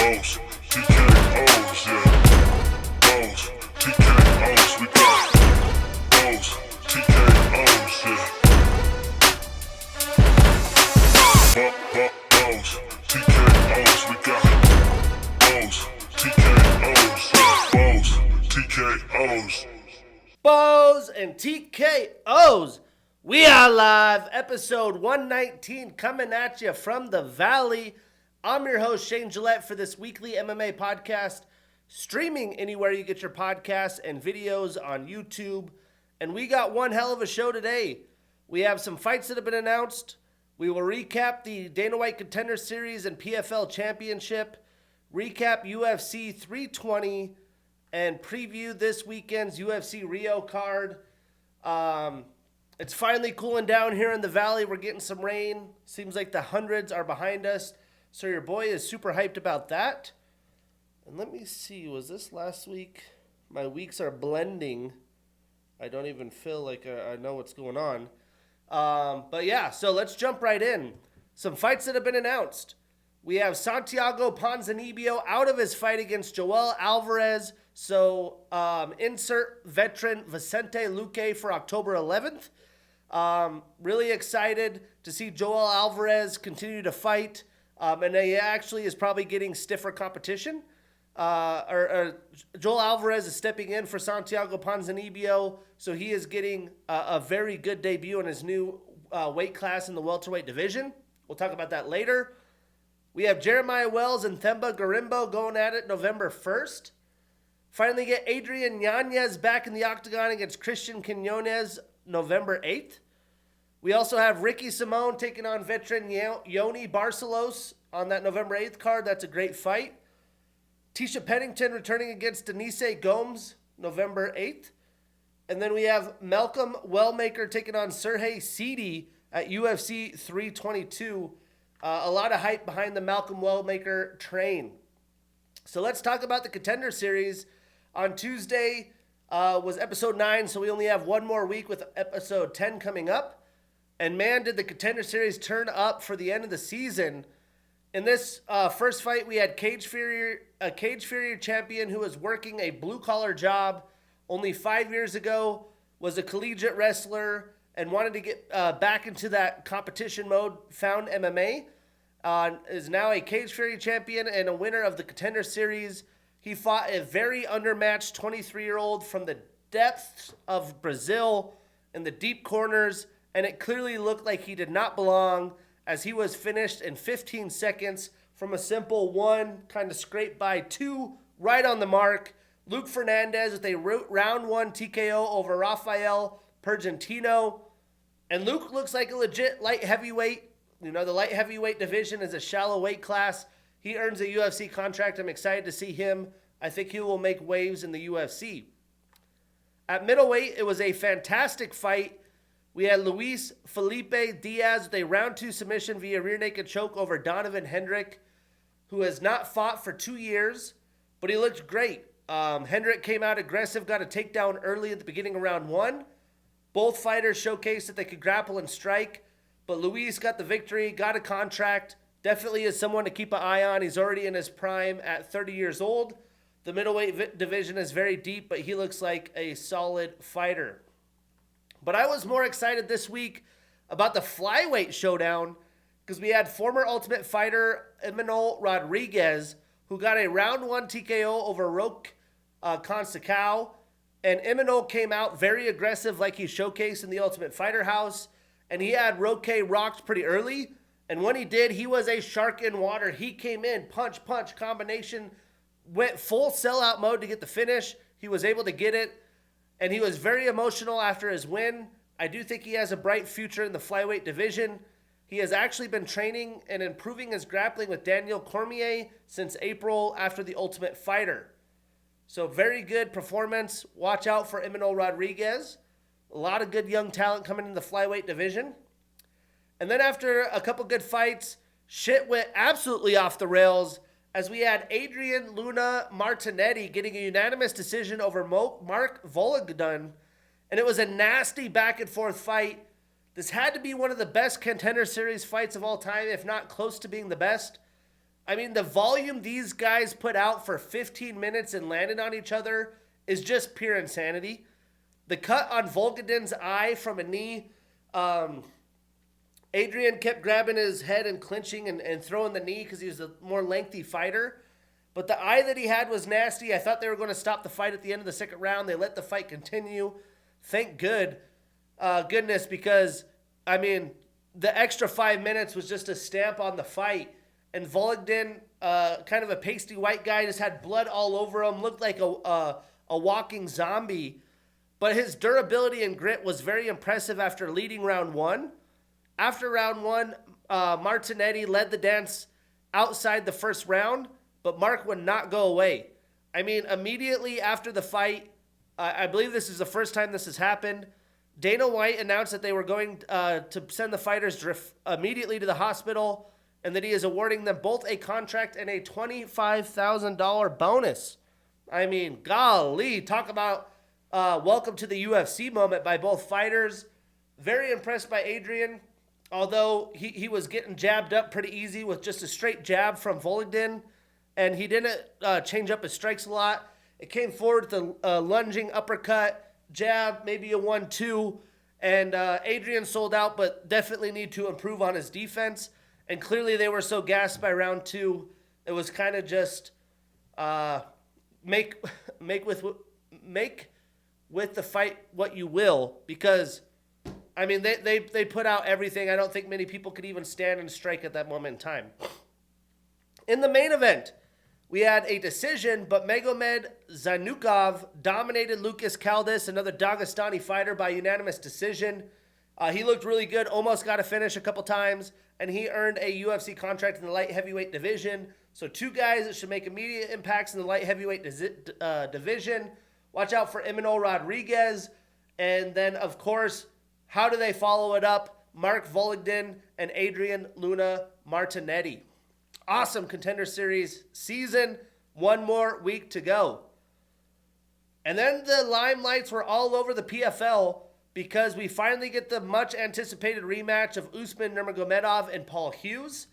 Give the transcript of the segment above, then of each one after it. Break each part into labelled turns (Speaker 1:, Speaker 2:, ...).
Speaker 1: Bows, TKOs, yeah. Bows, TKOs, we got bows, TKOs, yeah. Bows, TKOs, we got bows, TKOs, yeah. Bows, TKOs.
Speaker 2: Bows and TKOs. We are live, episode 119, coming at you from the Valley. I'm your host, Shane Gillette, for this weekly MMA podcast, streaming anywhere you get your podcasts and videos on YouTube. And we got one hell of a show today. We have some fights that have been announced. We will recap the Dana White Contender Series and PFL Championship, recap UFC 320, and preview this weekend's UFC Rio card. It's finally cooling down here in the Valley. We're getting some rain. Seems like the hundreds are behind us. So your boy is super hyped about that. And let me see, was this last week? My weeks are blending. I don't even feel like I know what's going on. But yeah, so let's jump right in. Some fights that have been announced. We have Santiago Ponzinibbio out of his fight against Joel Alvarez. So insert veteran Vicente Luque for October 11th. Really excited to see Joel Alvarez continue to fight. And he actually is probably getting stiffer competition. Joel Alvarez is stepping in for Santiago Ponzinibbio, so he is getting a very good debut in his new weight class in the welterweight division. We'll talk about that later. We have Jeremiah Wells and Themba Gorimbo going at it November 1st. Finally get Adrian Yanez back in the octagon against Christian Quinones November 8th. We also have Ricky Simone taking on veteran Yoni Barcelos on that November 8th card. That's a great fight. Tisha Pennington returning against Denise Gomes November 8th. And then we have Malcolm Wellmaker taking on Sergey Sidi at UFC 322. A lot of hype behind the Malcolm Wellmaker train. So let's talk about the Contender Series. On Tuesday was episode 9, so we only have one more week with episode 10 coming up. And man, did the Contender Series turn up for the end of the season. In this first fight, we had a Cage Fury champion who was working a blue-collar job only 5 years ago, was a collegiate wrestler, and wanted to get back into that competition mode, found MMA, is now a Cage Fury champion and a winner of the Contender Series. He fought a very undermatched 23-year-old from the depths of Brazil in the deep corners, and it clearly looked like he did not belong as he was finished in 15 seconds from a simple one, kind of scraped by two, right on the mark. Luke Fernandez with a round 1 TKO over Rafael Pergentino. And Luke looks like a legit light heavyweight. You know, the light heavyweight division is a shallow weight class. He earns a UFC contract. I'm excited to see him. I think he will make waves in the UFC. At middleweight, it was a fantastic fight. We had Luis Felipe Diaz with a round 2 submission via rear naked choke over Donovan Hendrick, who has not fought for 2 years, but he looked great. Hendrick came out aggressive, got a takedown early at the beginning of round 1. Both fighters showcased that they could grapple and strike, but Luis got the victory, got a contract. Definitely is someone to keep an eye on. He's already in his prime at 30 years old. The middleweight division is very deep, but he looks like a solid fighter. But I was more excited this week about the flyweight showdown because we had former Ultimate Fighter Emmanuel Rodriguez, who got a round 1 TKO over Roque Consacao. And Emmanuel came out very aggressive like he showcased in the Ultimate Fighter house. And he had Roque rocked pretty early. And when he did, he was a shark in water. He came in, punch, combination, went full sellout mode to get the finish. He was able to get it. And he was very emotional after his win. I do think he has a bright future in the flyweight division. He has actually been training and improving his grappling with Daniel Cormier since April after the Ultimate Fighter. So very good performance. Watch out for Emmanuel Rodriguez. A lot of good young talent coming in the flyweight division. And then after a couple good fights, shit went absolutely off the rails as we had Adrian Luna Martinetti getting a unanimous decision over Mark Volagdan, and it was a nasty back-and-forth fight. This had to be one of the best Contender Series fights of all time, if not close to being the best. I mean, the volume these guys put out for 15 minutes and landed on each other is just pure insanity. The cut on Volgodin's eye from a knee, Adrian kept grabbing his head and clinching and throwing the knee because he was a more lengthy fighter. But the eye that he had was nasty. I thought they were going to stop the fight at the end of the second round. They let the fight continue. Thank goodness, because, I mean, the extra 5 minutes was just a stamp on the fight. And Volgodin, kind of a pasty white guy, just had blood all over him, looked like a walking zombie. But his durability and grit was very impressive after leading round one. After round one, Martinetti led the dance outside the first round, but Mark would not go away. I mean, immediately after the fight, I believe this is the first time this has happened, Dana White announced that they were going to send the fighters immediately to the hospital and that he is awarding them both a contract and a $25,000 bonus. I mean, golly, talk about welcome to the UFC moment by both fighters. Very impressed by Adrian, although he was getting jabbed up pretty easy with just a straight jab from Volgodin, and he didn't change up his strikes a lot. It came forward with a lunging uppercut, jab, maybe a 1-2, and Adrian sold out, but definitely need to improve on his defense. And clearly they were so gassed by round two, it was kind of just make with the fight what you will, because I mean they put out everything. I don't think many people could even stand and strike at that moment in time. In the main event, we had a decision, but Magomed Zanukov dominated Lucas Caldas, another Dagestani fighter, by unanimous decision. He looked really good, almost got a finish a couple times, and he earned a UFC contract in the light heavyweight division. So two guys that should make immediate impacts in the light heavyweight division. Watch out for Emmanuel Rodriguez. And then, of course, how do they follow it up? Mark Volgodin and Adrian Luna Martinetti. Awesome Contender Series season. One more week to go. And then the limelights were all over the PFL because we finally get the much anticipated rematch of Usman Nurmagomedov and Paul Hughes.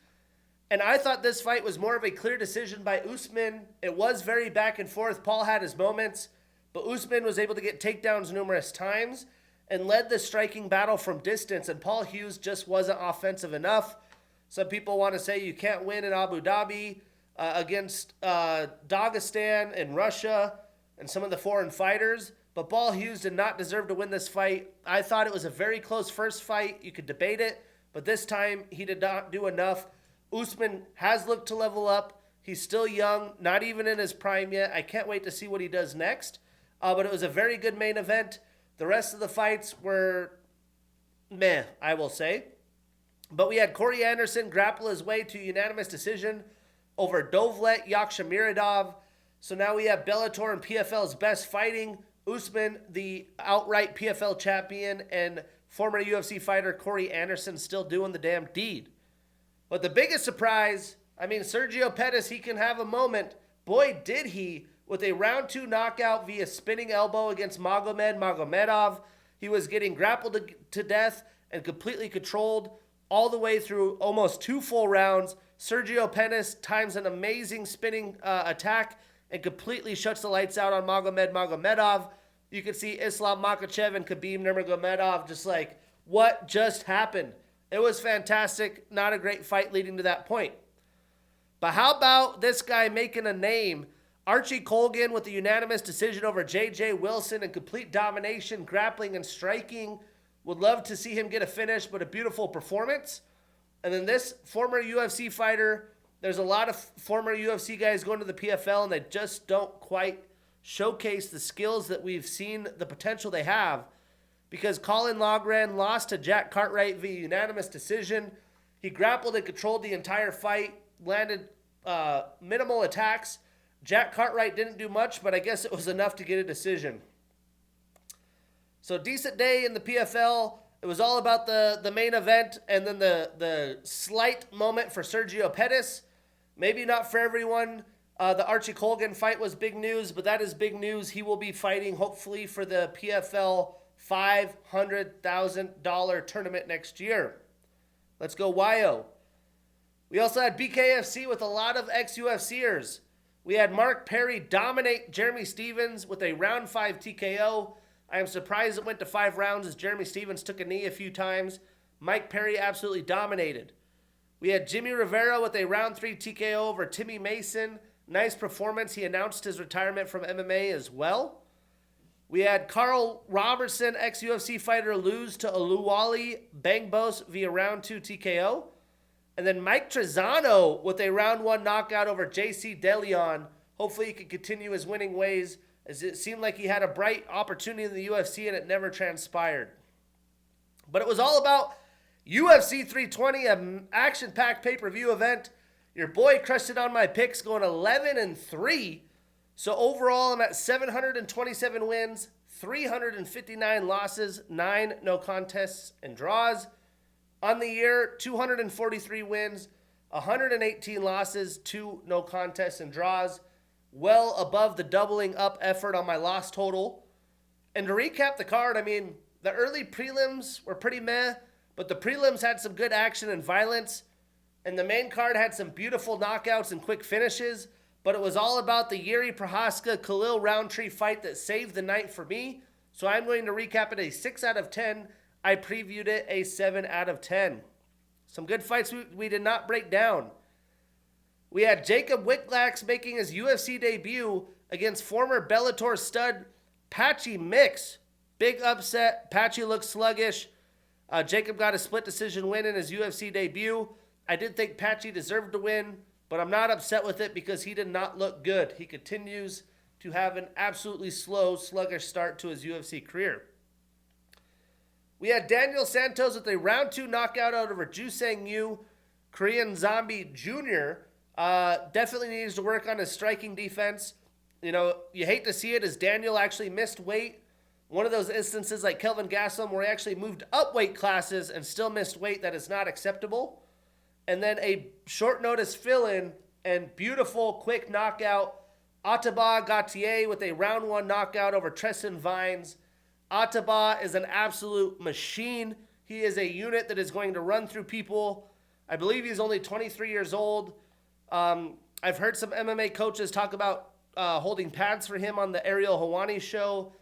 Speaker 2: And I thought this fight was more of a clear decision by Usman. It was very back and forth. Paul had his moments, but Usman was able to get takedowns numerous times and led the striking battle from distance, and Paul Hughes just wasn't offensive enough. Some people want to say you can't win in Abu Dhabi against Dagestan and Russia and some of the foreign fighters, but Paul Hughes did not deserve to win this fight. I thought it was a very close first fight. You could debate it, but this time he did not do enough. Usman has looked to level up. He's still young, not even in his prime yet. I can't wait to see what he does next. But it was a very good main event. The rest of the fights were meh, I will say. But we had Corey Anderson grapple his way to unanimous decision over Dovlet Yakhshimuradov. So now we have Bellator and PFL's best fighting. Usman, the outright PFL champion, and former UFC fighter Corey Anderson still doing the damn deed. But the biggest surprise, I mean, Sergio Pettis, he can have a moment. Boy, did he, with a round 2 knockout via spinning elbow against Magomedov. He was getting grappled to death and completely controlled all the way through almost 2 full rounds. Sergio Pettis times an amazing spinning attack and completely shuts the lights out on Magomedov. You can see Islam Makhachev and Khabib Nurmagomedov just like, what just happened? It was fantastic. Not a great fight leading to that point. But how about this guy making a name? Archie Colgan with a unanimous decision over J.J. Wilson and complete domination, grappling and striking. Would love to see him get a finish, but a beautiful performance. And then this former UFC fighter, there's a lot of former UFC guys going to the PFL, and they just don't quite showcase the skills that we've seen, the potential they have. Because Colin Logren lost to Jack Cartwright via unanimous decision. He grappled and controlled the entire fight, landed minimal attacks. Jack Cartwright didn't do much, but I guess it was enough to get a decision. So decent day in the PFL. It was all about the main event and then the slight moment for Sergio Pettis. Maybe not for everyone. The Archie Colgan fight was big news, but that is big news. He will be fighting hopefully for the PFL $500,000 tournament next year. Let's go YO. We also had BKFC with a lot of ex-UFCers. We had Mark Perry dominate Jeremy Stephens with a round 5 TKO. I am surprised it went to 5 rounds as Jeremy Stephens took a knee a few times. Mike Perry absolutely dominated. We had Jimmy Rivera with a round 3 TKO over Timmy Mason. Nice performance. He announced his retirement from MMA as well. We had Carl Robertson, ex-UFC fighter, lose to Oluwale Bangbos via round 2 TKO. And then Mike Trezano with a round 1 knockout over JC DeLeon. Hopefully he can continue his winning ways, as it seemed like he had a bright opportunity in the UFC and it never transpired. But it was all about UFC 320, an action-packed pay-per-view event. Your boy crushed it on my picks, going 11-3. So overall, I'm at 727 wins, 359 losses, 9 no contests and draws. On the year, 243 wins, 118 losses, 2 no contests and draws. Well above the doubling up effort on my loss total. And to recap the card, I mean, the early prelims were pretty meh, but the prelims had some good action and violence. And the main card had some beautiful knockouts and quick finishes. But it was all about the Jiri Prochazka Khalil Rountree fight that saved the night for me. So I'm going to recap it a 6 out of 10. I previewed it a 7 out of 10. Some good fights we did not break down. We had Jacob Whitlax making his UFC debut against former Bellator stud Patchy Mix. Big upset. Patchy looked sluggish. Jacob got a split decision win in his UFC debut. I did think Patchy deserved to win, but I'm not upset with it because he did not look good. He continues to have an absolutely slow, sluggish start to his UFC career. We had Daniel Santos with a round 2 knockout over Ju Sang Yu, Korean Zombie Jr. Definitely needs to work on his striking defense. You know, you hate to see it as Daniel actually missed weight. One of those instances like Kelvin Gastelum where he actually moved up weight classes and still missed weight. That is not acceptable. And then a short notice fill-in and beautiful quick knockout. Ataba Gautier with a round 1 knockout over Tresson Vines. Ataba is an absolute machine. He is a unit that is going to run through people. I believe he's only 23 years old. I've heard some MMA coaches talk about holding pads for him on the Ariel Helwani show.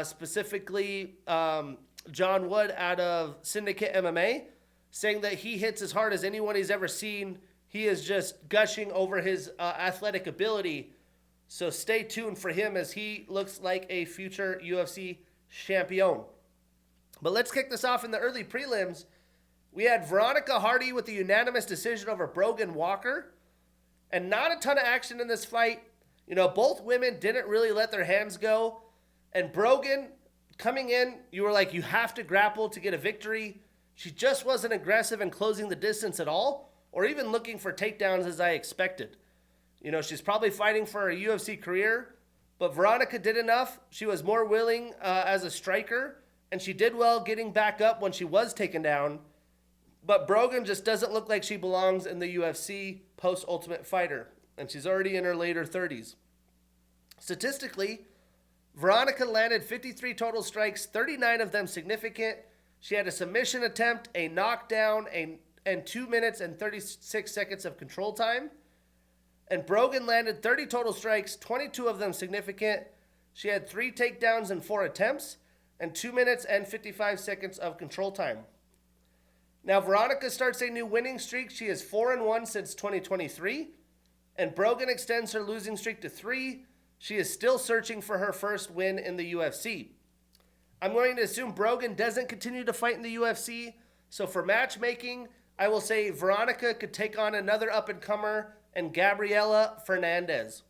Speaker 2: Specifically, John Wood out of Syndicate MMA, saying that he hits as hard as anyone he's ever seen. He is just gushing over his athletic ability. So stay tuned for him as he looks like a future UFC champion. But let's kick this off in the early prelims. We had Veronica Hardy with a unanimous decision over Brogan Walker. And not a ton of action in this fight. You know, both women didn't really let their hands go. And Brogan, coming in, you were like, you have to grapple to get a victory. She just wasn't aggressive in closing the distance at all, or even looking for takedowns as I expected. You know, she's probably fighting for a UFC career, but Veronica did enough. She was more willing as a striker, and she did well getting back up when she was taken down. But Brogan just doesn't look like she belongs in the UFC post-Ultimate Fighter, and she's already in her later 30s. Statistically, Veronica landed 53 total strikes, 39 of them significant. She had a submission attempt, a knockdown, and 2 minutes and 36 seconds of control time. And Brogan landed 30 total strikes, 22 of them significant. She had 3 takedowns and 4 attempts, and 2 minutes and 55 seconds of control time. Now, Veronica starts a new winning streak. She is 4-1 since 2023. And Brogan extends her losing streak to 3. She is still searching for her first win in the UFC. I'm going to assume Brogan doesn't continue to fight in the UFC. So for matchmaking, I will say Veronica could take on another up-and-comer and Gabriela Fernandez.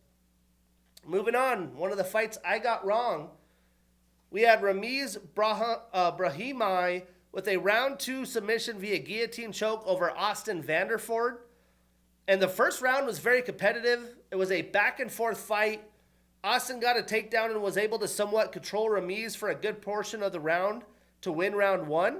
Speaker 2: Moving on, one of the fights I got wrong. We had Ramiz Brahimaj with a round 2 submission via guillotine choke over Austin Vanderford. And the first round was very competitive. It was a back-and-forth fight. Austin got a takedown and was able to somewhat control Ramiz for a good portion of the round to win round 1.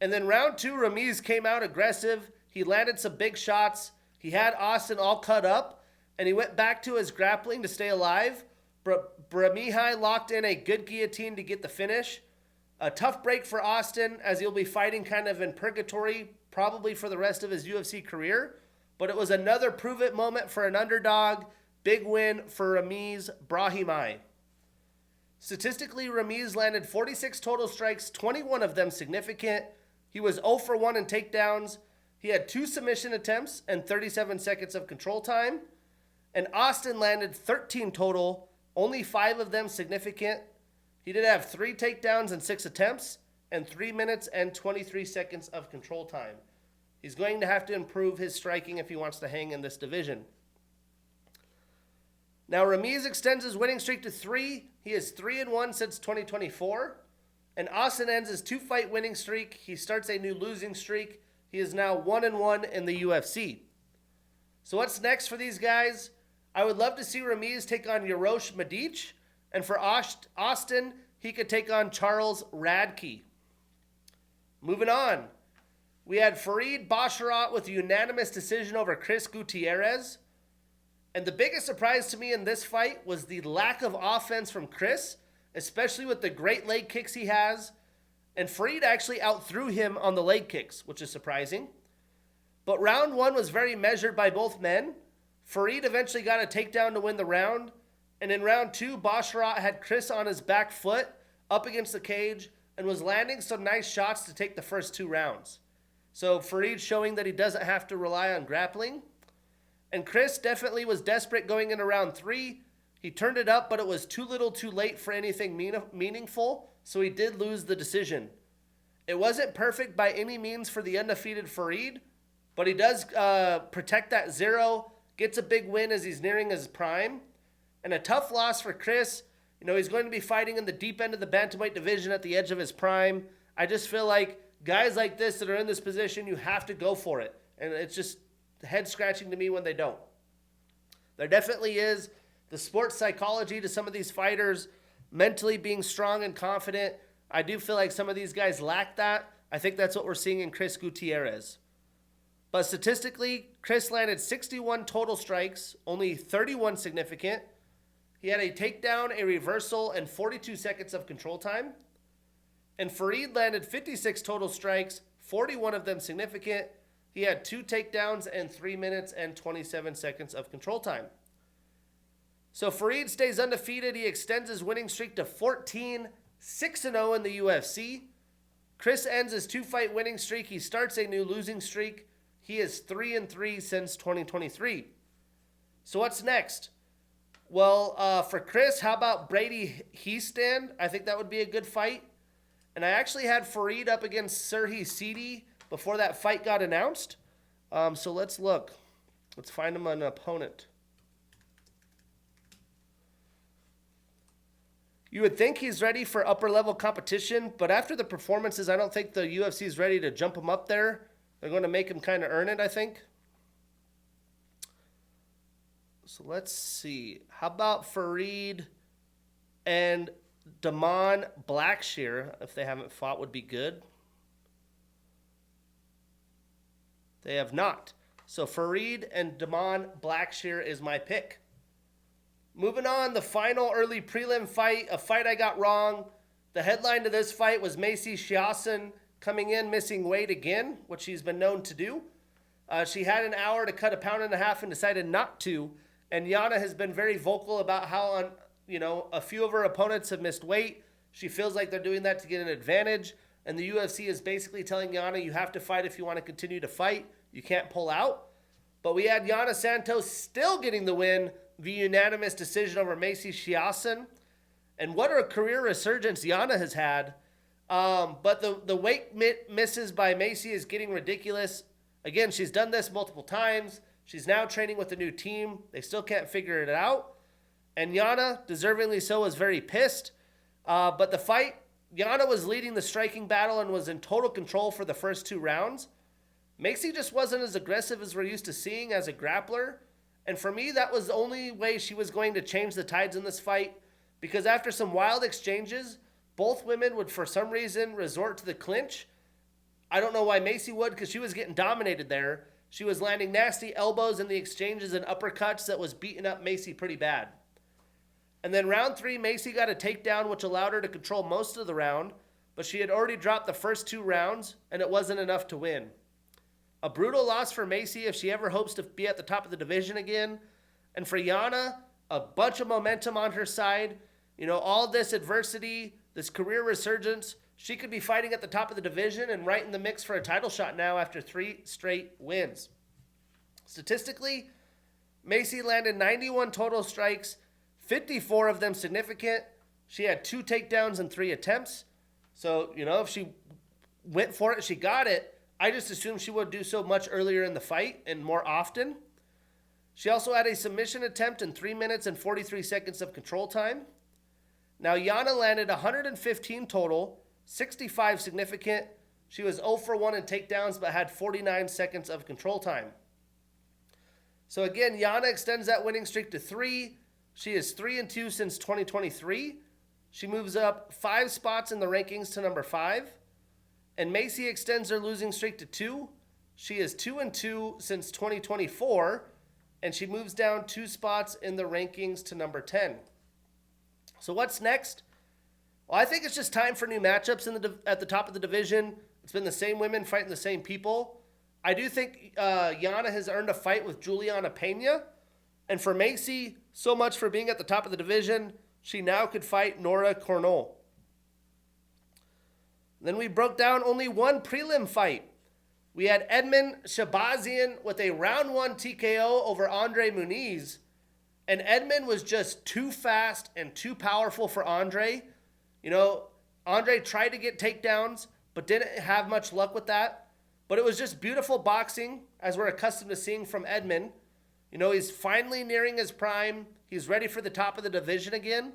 Speaker 2: And then round 2, Ramiz came out aggressive. He landed some big shots. He had Austin all cut up, and he went back to his grappling to stay alive. Brahimaj locked in a good guillotine to get the finish. A tough break for Austin as he'll be fighting kind of in purgatory, probably for the rest of his UFC career. but it was another prove-it moment for an underdog. Big win for Ramiz Brahimaj. Statistically, Ramiz landed 46 total strikes, 21 of them significant. He was 0 for 1 in takedowns. He had 2 submission attempts and 37 seconds of control time. And Austin landed 13 total, only 5 of them significant. He did have 3 takedowns and 6 attempts, and 3 minutes and 23 seconds of control time. He's going to have to improve his striking if he wants to hang in this division. Now, Ramiz extends his winning streak to 3. He is 3-1 since 2024. And Austin ends his 2-fight winning streak. He starts a new losing streak. He is now 1-1 in the UFC. So what's next for these guys? I would love to see Ramiz take on Yarosh Medic. And for Austin, he could take on Charles Radke. Moving on. We had Farid Basharat with a unanimous decision over Chris Gutierrez. And the biggest surprise to me in this fight was the lack of offense from Chris, especially with the great leg kicks he has. And Farid actually outthrew him on the leg kicks, which is surprising. But round 1 was very measured by both men. Farid eventually got a takedown to win the round. And in round 2, Basharat had Chris on his back foot up against the cage and was landing some nice shots to take the first 2 rounds. So Farid showing that he doesn't have to rely on grappling. And Chris definitely was desperate going into round 3. He turned it up, but it was too little too late for anything meaningful, so he did lose the decision. It wasn't perfect by any means for the undefeated Farid, but he does protect that 0, gets a big win as he's nearing his prime. And a tough loss for Chris. You know, he's going to be fighting in the deep end of the bantamweight division at the edge of his prime. I just feel like guys like this that are in this position, you have to go for it. And it's just head scratching to me when they don't. There definitely is the sports psychology to some of these fighters, mentally being strong and confident. I do feel like some of these guys lack that. I think that's what we're seeing in Chris Gutierrez. But statistically, Chris landed 61 total strikes, only 31 significant. He had a takedown, a reversal, and 42 seconds of control time. And Farid landed 56 total strikes, 41 of them significant. He had 2 takedowns and 3 minutes and 27 seconds of control time. So Farid stays undefeated. He extends his winning streak to 14, 6-0 in the UFC. Chris ends his 2-fight winning streak. He starts a new losing streak. He is 3-3 since 2023. So what's next? Well, for Chris, how about Brady Hiestand? I think that would be a good fight. And I actually had Farid up against Serhi Sidi before that fight got announced. So let's look. Let's find him an opponent. You would think he's ready for upper-level competition, but after the performances, I don't think the UFC is ready to jump him up there. They're going to make him kind of earn it, I think. So let's see. How about Farid and Damon Blackshear, if they haven't fought, would be good. They have not. So Farid and Damon Blackshear is my pick. Moving on, the final early prelim fight, a fight I got wrong. The headline to this fight was Macy Chiasson coming in missing weight again, which she's been known to do. She had an hour to cut 1.5 pounds and decided not to. And Yana has been very vocal about how a few of her opponents have missed weight. She feels like they're doing that to get an advantage. And the UFC is basically telling Yana, you have to fight if you want to continue to fight. You can't pull out. But we had Yana Santos still getting the win via unanimous decision over Macy Chiasson. And what a career resurgence Yana has had. But the weight misses by Macy is getting ridiculous. Again, she's done this multiple times. She's now training with a new team. They still can't figure it out. And Yana, deservingly so, was very pissed. But the fight, Yana was leading the striking battle and was in total control for the first 2 rounds. Macy just wasn't as aggressive as we're used to seeing as a grappler. And for me, that was the only way she was going to change the tides in this fight. Because after some wild exchanges, both women would, for some reason, resort to the clinch. I don't know why Macy would, because she was getting dominated there. She was landing nasty elbows in the exchanges and uppercuts that was beating up Macy pretty bad. And then round 3, Macy got a takedown, which allowed her to control most of the round. But she had already dropped the first 2 rounds, and it wasn't enough to win. A brutal loss for Macy if she ever hopes to be at the top of the division again. And for Yana, a bunch of momentum on her side. You know, all this adversity, this career resurgence, she could be fighting at the top of the division and right in the mix for a title shot now after 3 straight wins. Statistically, Macy landed 91 total strikes, 54 of them significant. She had 2 takedowns and 3 attempts. So, you know, if she went for it, she got it. I just assumed she would do so much earlier in the fight and more often. She also had a submission attempt in 3 minutes and 43 seconds of control time. Now, Yana landed 115 total, 65 significant. She was 0 for 1 in takedowns, but had 49 seconds of control time. So again, Yana extends that winning streak to 3. She is 3-2 since 2023. She moves up 5 spots in the rankings to number 5. And Macy extends her losing streak to 2. She is 2-2 since 2024. And she moves down 2 spots in the rankings to number 10. So what's next? Well, I think it's just time for new matchups at the top of the division. It's been the same women fighting the same people. I do think Yana has earned a fight with Juliana Pena. And for Macy, so much for being at the top of the division. She now could fight Nora Cornell. Then we broke down only one prelim fight. We had Edmen Shahbazyan with a round 1 TKO over Andre Muniz. And Edmen was just too fast and too powerful for Andre. You know, Andre tried to get takedowns, but didn't have much luck with that. But it was just beautiful boxing, as we're accustomed to seeing from Edmen. You know, he's finally nearing his prime. He's ready for the top of the division again.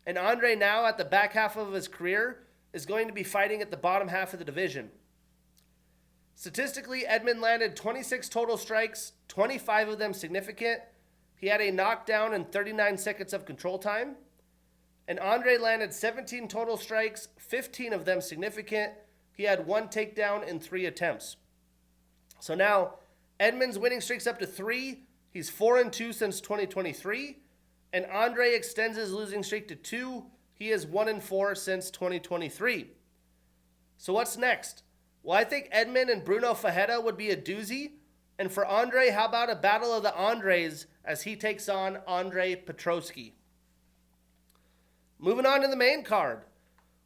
Speaker 2: And Andre now, at the back half of his career, is going to be fighting at the bottom half of the division. Statistically, Edmen landed 26 total strikes, 25 of them significant. He had a knockdown and 39 seconds of control time. And Andre landed 17 total strikes, 15 of them significant. He had 1 takedown in 3 attempts. So now, Edmen's winning streak's up to 3. He's 4-2 since 2023. And Andre extends his losing streak to 2. He is 1-4 since 2023. So what's next? Well, I think Edmen and Bruno Fajeda would be a doozy. And for Andre, how about a battle of the Andres as he takes on Andre Petroski? Moving on to the main card.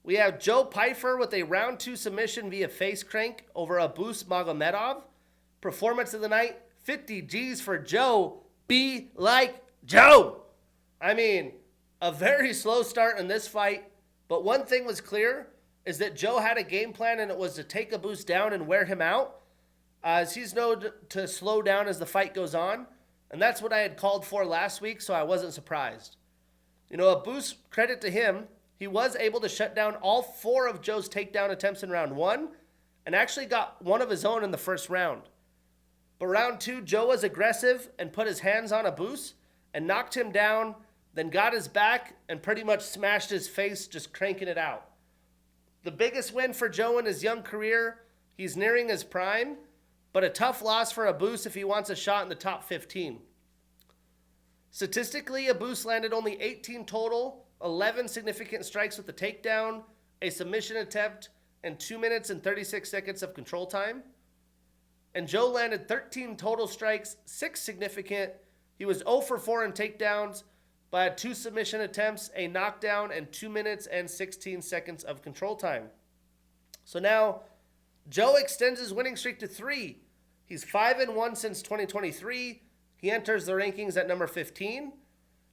Speaker 2: We have Joe Pyfer with a round 2 submission via face crank over Abus Magomedov. Performance of the night, 50 G's for Joe. Be like Joe. I mean, a very slow start in this fight, but one thing was clear is that Joe had a game plan, and it was to take Abus down and wear him out, as he's known to slow down as the fight goes on, and that's what I had called for last week, so I wasn't surprised. You know, Abus, credit to him, he was able to shut down all 4 of Joe's takedown attempts in round 1, and actually got one of his own in the first round. But round 2, Joe was aggressive and put his hands on Abus and knocked him down, then got his back and pretty much smashed his face, just cranking it out. The biggest win for Joe in his young career. He's nearing his prime, but a tough loss for Abus if he wants a shot in the top 15. Statistically, Abus landed only 18 total, 11 significant strikes with the takedown, a submission attempt, and 2 minutes and 36 seconds of control time. And Joe landed 13 total strikes, 6 significant. He was 0 for 4 in takedowns, but had 2 submission attempts, a knockdown, and 2 minutes and 16 seconds of control time. So now, Joe extends his winning streak to 3. He's 5-1 since 2023. He enters the rankings at number 15.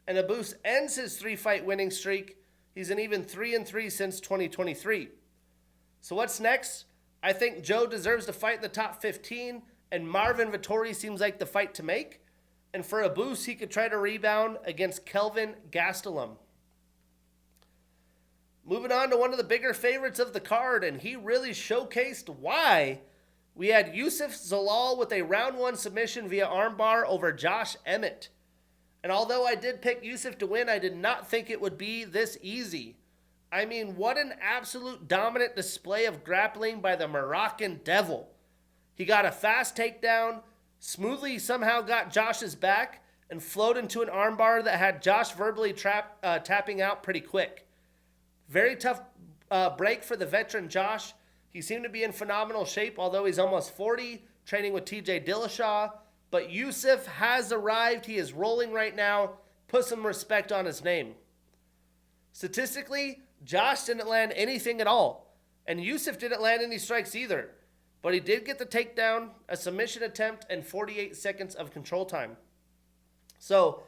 Speaker 2: And Abus ends his 3-fight winning streak. He's an even 3-3 since 2023. So what's next? I think Joe deserves to fight in the top 15, and Marvin Vettori seems like the fight to make. And for Abus, he could try to rebound against Kelvin Gastelum. Moving on to one of the bigger favorites of the card, and he really showcased why. We had Youssef Zalal with a round 1 submission via armbar over Josh Emmett. And although I did pick Youssef to win, I did not think it would be this easy. I mean, what an absolute dominant display of grappling by the Moroccan Devil. He got a fast takedown, smoothly somehow got Josh's back, and flowed into an armbar that had Josh verbally tapping out pretty quick. Very tough break for the veteran Josh. He seemed to be in phenomenal shape, although he's almost 40. training with TJ Dillashaw. But Youssef has arrived. He is rolling right now. Put some respect on his name. Statistically, Josh didn't land anything at all. And Youssef didn't land any strikes either. But he did get the takedown, a submission attempt, and 48 seconds of control time. So,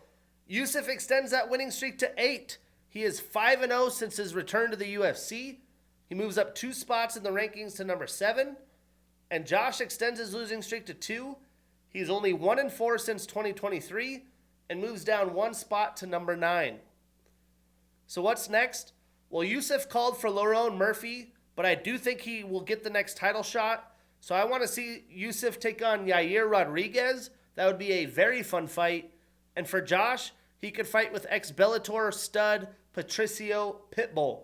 Speaker 2: Youssef extends that winning streak to 8. He is 5-0 since his return to the UFC. He moves up 2 spots in the rankings to number 7. And Josh extends his losing streak to 2. He's only 1-4 since 2023 and moves down 1 spot to number 9. So what's next? Well, Youssef called for Lerone Murphy, but I do think he will get the next title shot. So I want to see Youssef take on Yair Rodriguez. That would be a very fun fight. And for Josh, he could fight with ex-Bellator stud Patricio Pitbull.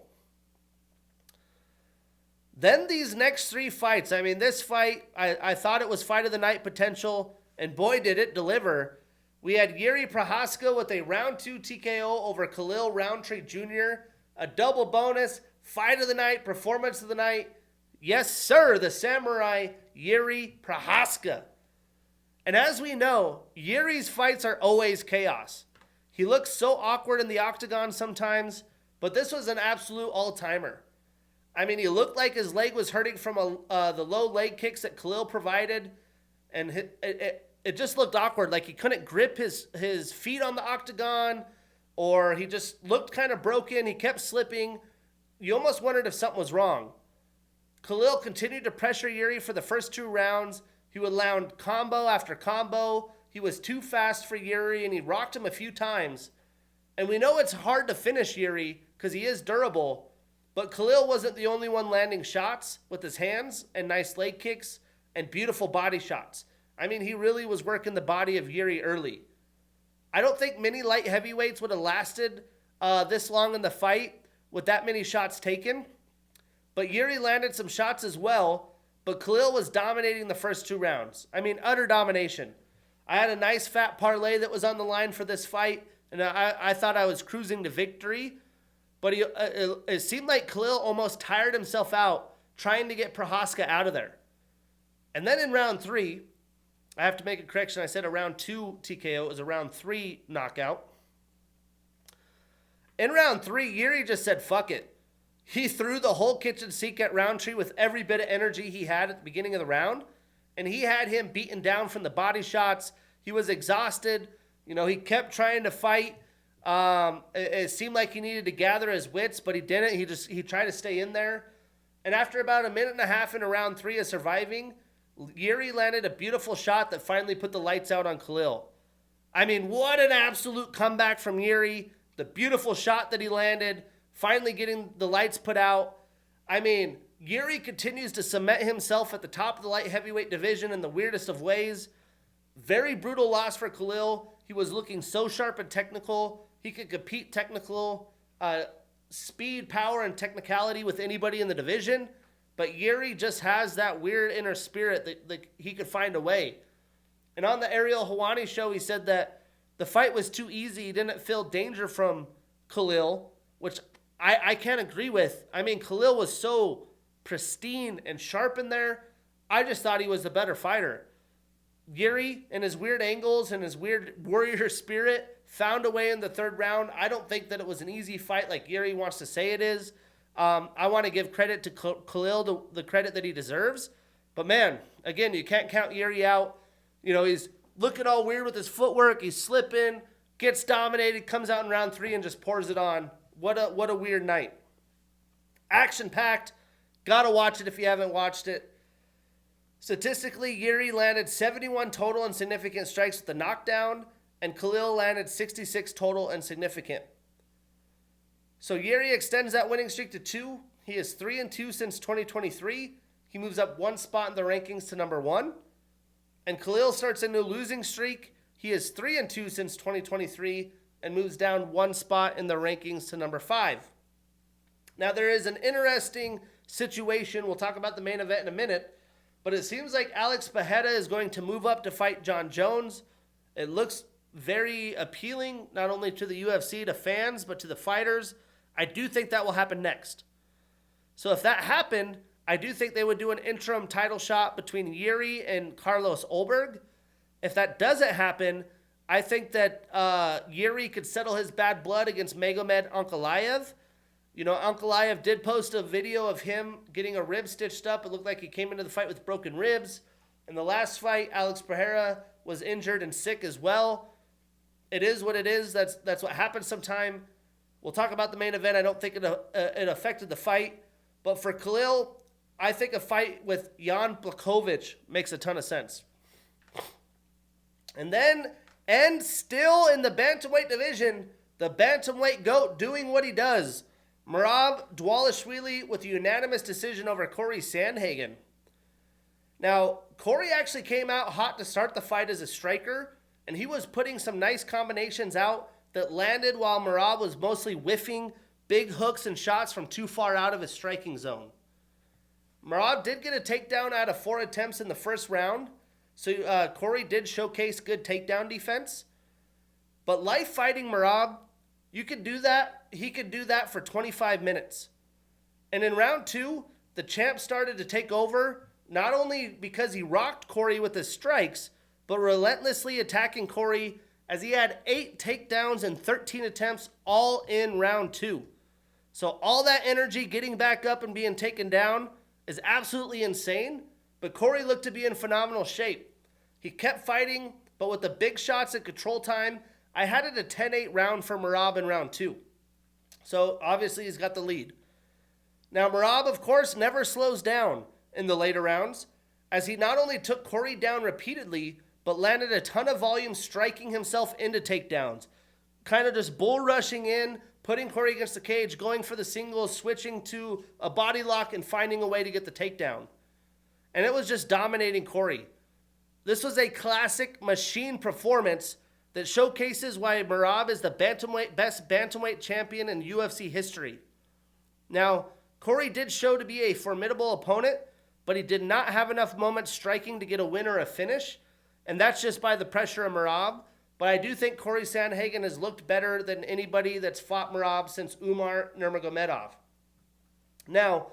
Speaker 2: Then these next 3 fights. I mean, this fight, I thought it was fight of the night potential, and boy, did it deliver. We had Jiri Prochazka with a round 2 TKO over Khalil Rountree Jr., a double bonus, fight of the night, performance of the night. Yes, sir, the samurai, Jiri Prochazka. And as we know, Yuri's fights are always chaos. He looks so awkward in the octagon sometimes, but this was an absolute all-timer. I mean, he looked like his leg was hurting from the low leg kicks that Khalil provided, and it just looked awkward. Like he couldn't grip his feet on the octagon, or he just looked kind of broken. He kept slipping. You almost wondered if something was wrong. Khalil continued to pressure Jiri for the first 2 rounds. He would land combo after combo. He was too fast for Jiri, and he rocked him a few times. And we know it's hard to finish Jiri because he is durable, but Khalil wasn't the only one landing shots with his hands and nice leg kicks and beautiful body shots. I mean, he really was working the body of Jiri early. I don't think many light heavyweights would have lasted this long in the fight with that many shots taken. But Jiri landed some shots as well, but Khalil was dominating the first 2 rounds. I mean, utter domination. I had a nice fat parlay that was on the line for this fight, and I thought I was cruising to victory. But it seemed like Khalil almost tired himself out trying to get Prochazka out of there. And then in round 3, I have to make a correction. I said a round 2 TKO. It was a round 3 knockout. In round 3, Jiri just said, fuck it. He threw the whole kitchen sink at Rountree with every bit of energy he had at the beginning of the round. And he had him beaten down from the body shots. He was exhausted. You know, he kept trying to fight. It seemed like he needed to gather his wits, but he didn't. He tried to stay in there. And after about 1.5 minutes into round 3 of surviving, Jiri landed a beautiful shot that finally put the lights out on Khalil. I mean, what an absolute comeback from Jiri. The beautiful shot that he landed, finally getting the lights put out. I mean, Jiri continues to cement himself at the top of the light heavyweight division in the weirdest of ways. Very brutal loss for Khalil. He was looking so sharp and technical. He could compete technical, speed, power, and technicality with anybody in the division. But Jiri just has that weird inner spirit that he could find a way. And on the Ariel Helwani show, he said that the fight was too easy. He didn't feel danger from Khalil, which I can't agree with. I mean, Khalil was so pristine and sharp in there. I just thought he was the better fighter. Jiri, and his weird angles and his weird warrior spirit, found a way in the 3rd round. I don't think that it was an easy fight like Jiri wants to say it is. I want to give credit to Khalil, the credit that he deserves. But man, again, you can't count Jiri out. You know, he's looking all weird with his footwork. He's slipping, gets dominated, comes out in round 3 and just pours it on. What a weird night. Action-packed. Gotta watch it if you haven't watched it. Statistically, Jiri landed 71 total and significant strikes with the knockdown, and Khalil landed 66 total and significant. So Jiri extends that winning streak to 2. He is 3-2 since 2023. He moves up 1 spot in the rankings to number 1. And Khalil starts a new losing streak. He is 3-2 since 2023 and moves down 1 spot in the rankings to number 5. Now there is an interesting situation. We'll talk about the main event in a minute. But it seems like Alex Bejeda is going to move up to fight John Jones. It looks very appealing, not only to the UFC, to fans, but to the fighters. I do think that will happen next. So if that happened, I do think they would do an interim title shot between Jiri and Carlos Ulberg. If that doesn't happen, I think that Jiri could settle his bad blood against Magomed Ankalaev. You know, Ankalaev did post a video of him getting a rib stitched up. It looked like he came into the fight with broken ribs. In the last fight, Alex Pereira was injured and sick as well. It is what it is. That's what happens sometime. We'll talk about the main event. I don't think it affected the fight. But for Khalil, I think a fight with Jan Blachowicz makes a ton of sense. And then, and still in the bantamweight division, the bantamweight GOAT doing what he does. Merab Dvalishvili with a unanimous decision over Cory Sandhagen. Now, Cory actually came out hot to start the fight as a striker, and he was putting some nice combinations out that landed while Merab was mostly whiffing big hooks and shots from too far out of his striking zone. Merab did get a takedown out of 4 attempts in the first round, so Cory did showcase good takedown defense. But life fighting Merab, you could do that. He could do that for 25 minutes. And in round 2, the champ started to take over, not only because he rocked Cory with his strikes, but relentlessly attacking Cory as he had 8 takedowns and 13 attempts all in round 2. So all that energy getting back up and being taken down is absolutely insane, but Cory looked to be in phenomenal shape. He kept fighting, but with the big shots at control time, I had it a 10-8 round for Merab in round 2. So obviously he's got the lead. Now Merab, of course, never slows down in the later rounds, as he not only took Cory down repeatedly, but landed a ton of volume striking himself into takedowns. Kind of just bull rushing in, putting Cory against the cage, going for the singles, switching to a body lock, and finding a way to get the takedown. And it was just dominating Cory. This was a classic machine performance that showcases why Merab is the best bantamweight champion in UFC history. Now, Cory did show to be a formidable opponent, but he did not have enough moments striking to get a win or a finish, and that's just by the pressure of Merab. But I do think Cory Sandhagen has looked better than anybody that's fought Merab since Umar Nurmagomedov. Now,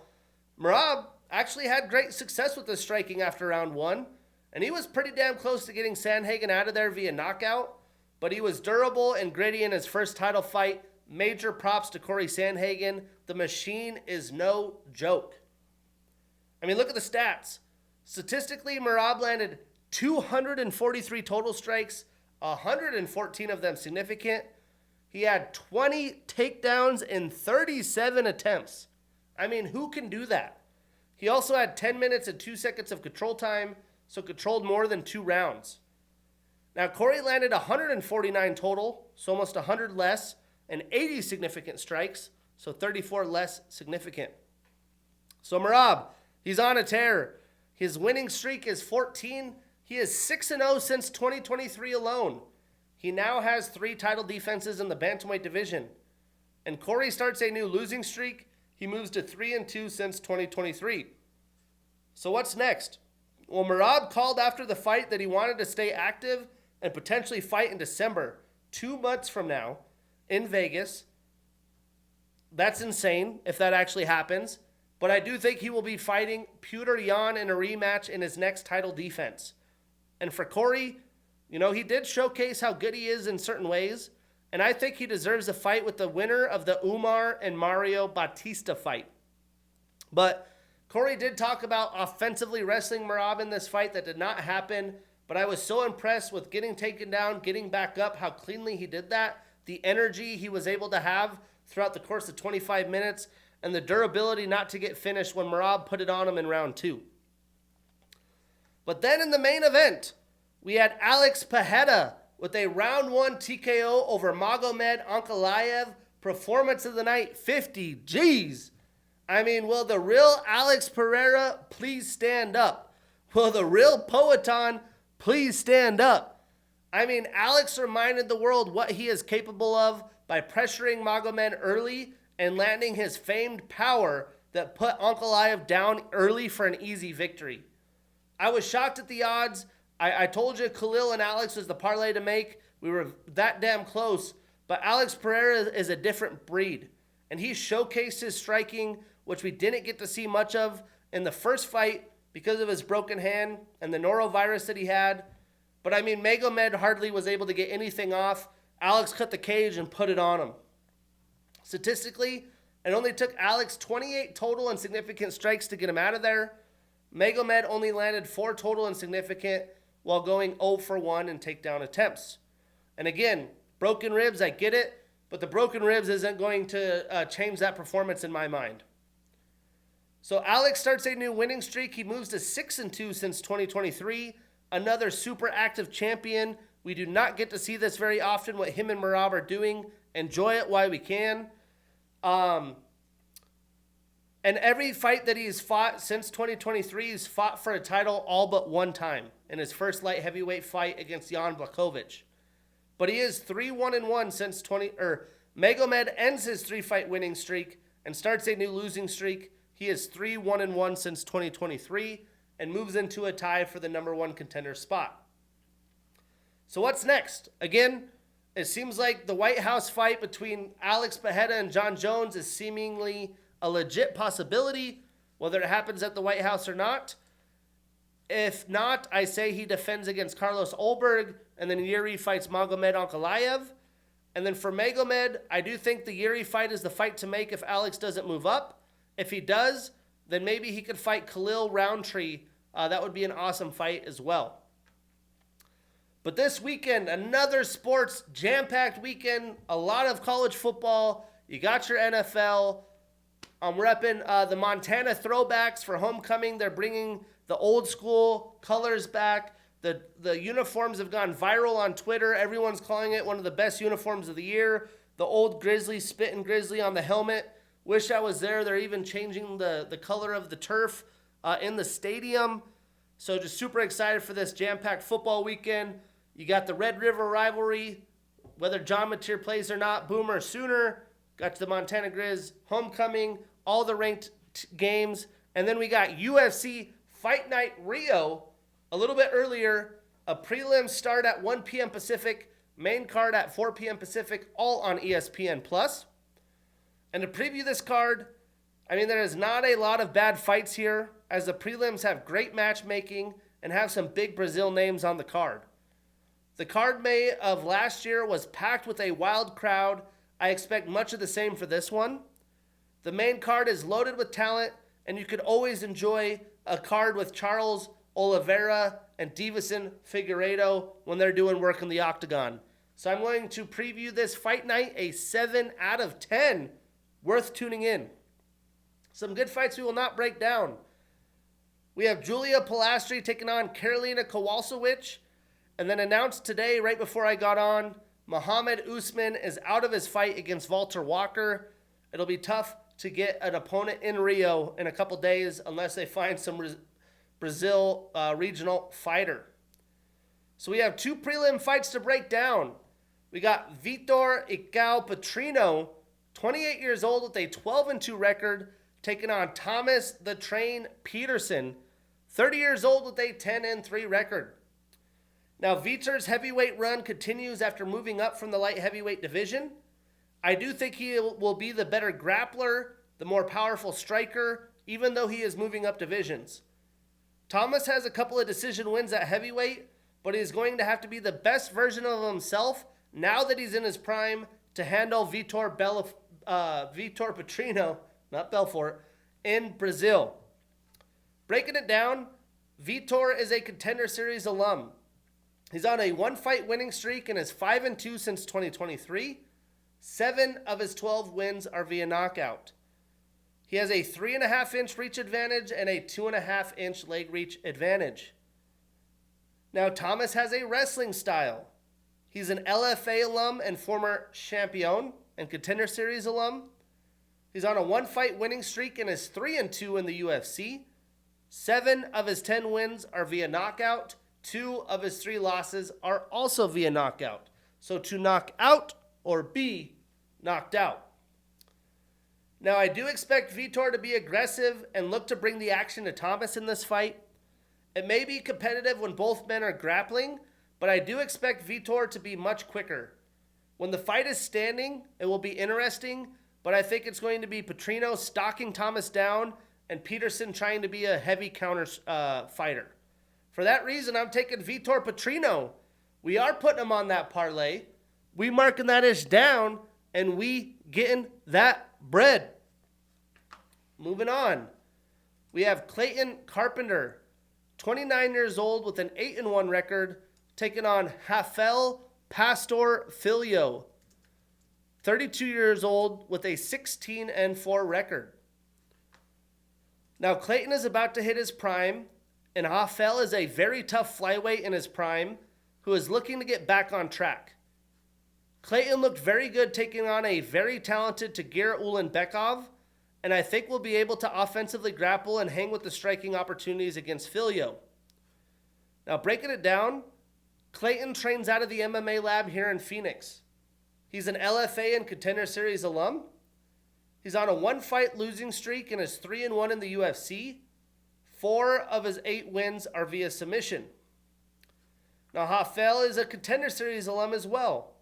Speaker 2: Merab actually had great success with his striking after round 1, and he was pretty damn close to getting Sandhagen out of there via knockout, but he was durable and gritty in his first title fight. Major props to Cory Sandhagen. The machine is no joke. I mean, look at the stats. Statistically, Merab landed 243 total strikes, 114 of them significant. He had 20 takedowns in 37 attempts. I mean, who can do that? He also had 10 minutes and 2 seconds of control time, so controlled more than 2 rounds. Now, Cory landed 149 total, so almost 100 less, and 80 significant strikes, so 34 less significant. So Merab, he's on a tear. His winning streak is 14. He is 6-0 since 2023 alone. He now has 3 title defenses in the bantamweight division. And Cory starts a new losing streak. He moves to 3-2 since 2023. So what's next? Well, Merab called after the fight that he wanted to stay active and potentially fight in December, 2 months from now, in Vegas. That's insane if that actually happens. But I do think he will be fighting Petr Yan in a rematch in his next title defense. And for Cory, you know, he did showcase how good he is in certain ways. And I think he deserves a fight with the winner of the Umar and Mario Batista fight. But Cory did talk about offensively wrestling Merab in this fight. That did not happen. But I was so impressed with getting taken down, getting back up, how cleanly he did that, the energy he was able to have throughout the course of 25 minutes, and the durability not to get finished when Merab put it on him in round 2. But then in the main event, we had Alex Pereira with a round 1 TKO over Magomed Ankalaev. Performance of the night, 50 G's. I mean, will the real Alex Pereira please stand up? Will the real Poetan please stand up? I mean, Alex reminded the world what he is capable of by pressuring Magomed early and landing his famed power that put Ankalaev down early for an easy victory. I was shocked at the odds. I told you Khalil and Alex was the parlay to make. We were that damn close. But Alex Pereira is a different breed. And he showcased his striking, which we didn't get to see much of in the first fight because of his broken hand and the norovirus that he had. But I mean, Magomed hardly was able to get anything off. Alex cut the cage and put it on him. Statistically, it only took Alex 28 total and significant strikes to get him out of there. Magomed only landed 4 total and significant while going 0 for 1 in takedown attempts. And again, broken ribs, I get it, but the broken ribs isn't going to change that performance in my mind. So Alex starts a new winning streak. He moves to 6-2 since 2023. Another super active champion. We do not get to see this very often, what him and Merab are doing. Enjoy it while we can. And every fight that he's fought since 2023, he's fought for a title all but one time in his first light heavyweight fight against Jan Blachowicz. But he is 3-1-1 since Magomed ends his 3-fight winning streak and starts a new losing streak. He is 3-1-1 since 2023 and moves into a tie for the number 1 contender spot. So what's next? Again, it seems like the White House fight between Alex Pereira and John Jones is seemingly a legit possibility, whether it happens at the White House or not. If not, I say he defends against Carlos Ulberg, and then Jiri fights Magomed Ankalaev. And then for Magomed, I do think the Jiri fight is the fight to make if Alex doesn't move up. If he does, then maybe he could fight Khalil Rountree. That would be an awesome fight as well. But this weekend, another sports jam-packed weekend. A lot of college football. You got your NFL. I'm repping the Montana throwbacks for homecoming. They're bringing the old school colors back. The uniforms have gone viral on Twitter. Everyone's calling it one of the best uniforms of the year. The old Grizzly, spitting Grizzly on the helmet. Wish I was there. They're even changing the color of the turf in the stadium. So just super excited for this jam-packed football weekend. You got the Red River rivalry, whether John Mateer plays or not, Boomer or Sooner. Got to the Montana Grizz homecoming, all the ranked games. And then we got UFC Fight Night Rio a little bit earlier. A prelim start at 1 p.m. Pacific, main card at 4 p.m. Pacific, all on ESPN+. And to preview this card, I mean, there is not a lot of bad fights here, as the prelims have great matchmaking and have some big Brazil names on the card. The card May of last year was packed with a wild crowd. I expect much of the same for this one. The main card is loaded with talent, and you could always enjoy a card with Charles Oliveira and Davison Figueiredo when they're doing work in the octagon. So I'm going to preview this fight night a 7 out of 10. Worth tuning in. Some good fights we will not break down. We have Julia Pilastri taking on Karolina Kowalkiewicz. And then announced today, right before I got on, Muhammad Usman is out of his fight against Walter Walker. It'll be tough to get an opponent in Rio in a couple days unless they find some Brazil regional fighter. So we have 2 prelim fights to break down. We got Vitor Icao Petrino, 28 years old with a 12-2 record, taking on Thomas the Train Peterson, 30 years old with a 10-3 record. Now, Vitor's heavyweight run continues after moving up from the light heavyweight division. I do think he will be the better grappler, the more powerful striker, even though he is moving up divisions. Thomas has a couple of decision wins at heavyweight, but he's going to have to be the best version of himself now that he's in his prime to handle Vitor Petrino, not Belfort, in Brazil. Breaking it down, Vitor is a Contender Series alum. He's on a 1-fight winning streak and is 5-2 since 2023. 7 of his 12 wins are via knockout. He has a 3.5-inch reach advantage and a 2.5-inch leg reach advantage. Now, Thomas has a wrestling style. He's an LFA alum and former champion and Contender Series alum. He's on a 1-fight winning streak and is 3-2 in the UFC. 7 of his 10 wins are via knockout. 2 of his 3 losses are also via knockout. So to knock out or be knocked out. Now, I do expect Vitor to be aggressive and look to bring the action to Thomas in this fight. It may be competitive when both men are grappling, but I do expect Vitor to be much quicker. When the fight is standing, it will be interesting, but I think it's going to be Petrino stalking Thomas down and Peterson trying to be a heavy counter fighter. For that reason, I'm taking Vitor Petrino. We are putting him on that parlay. We marking that ish down, and we getting that bread. Moving on. We have Clayton Carpenter, 29 years old with an 8-1 record, taking on Rafael Pastor Filho, 32 years old with a 16-4 record. Now, Clayton is about to hit his prime, and Rafael is a very tough flyweight in his prime who is looking to get back on track. Clayton looked very good taking on a very talented Tagir Ulanbekov, and I think we'll be able to offensively grapple and hang with the striking opportunities against Filho. Now, breaking it down, Clayton trains out of the MMA lab here in Phoenix. He's an LFA and Contender Series alum. He's on a 1-fight losing streak and is 3-1 in the UFC. 4 of his 8 wins are via submission. Now, Rafael is a Contender Series alum as well.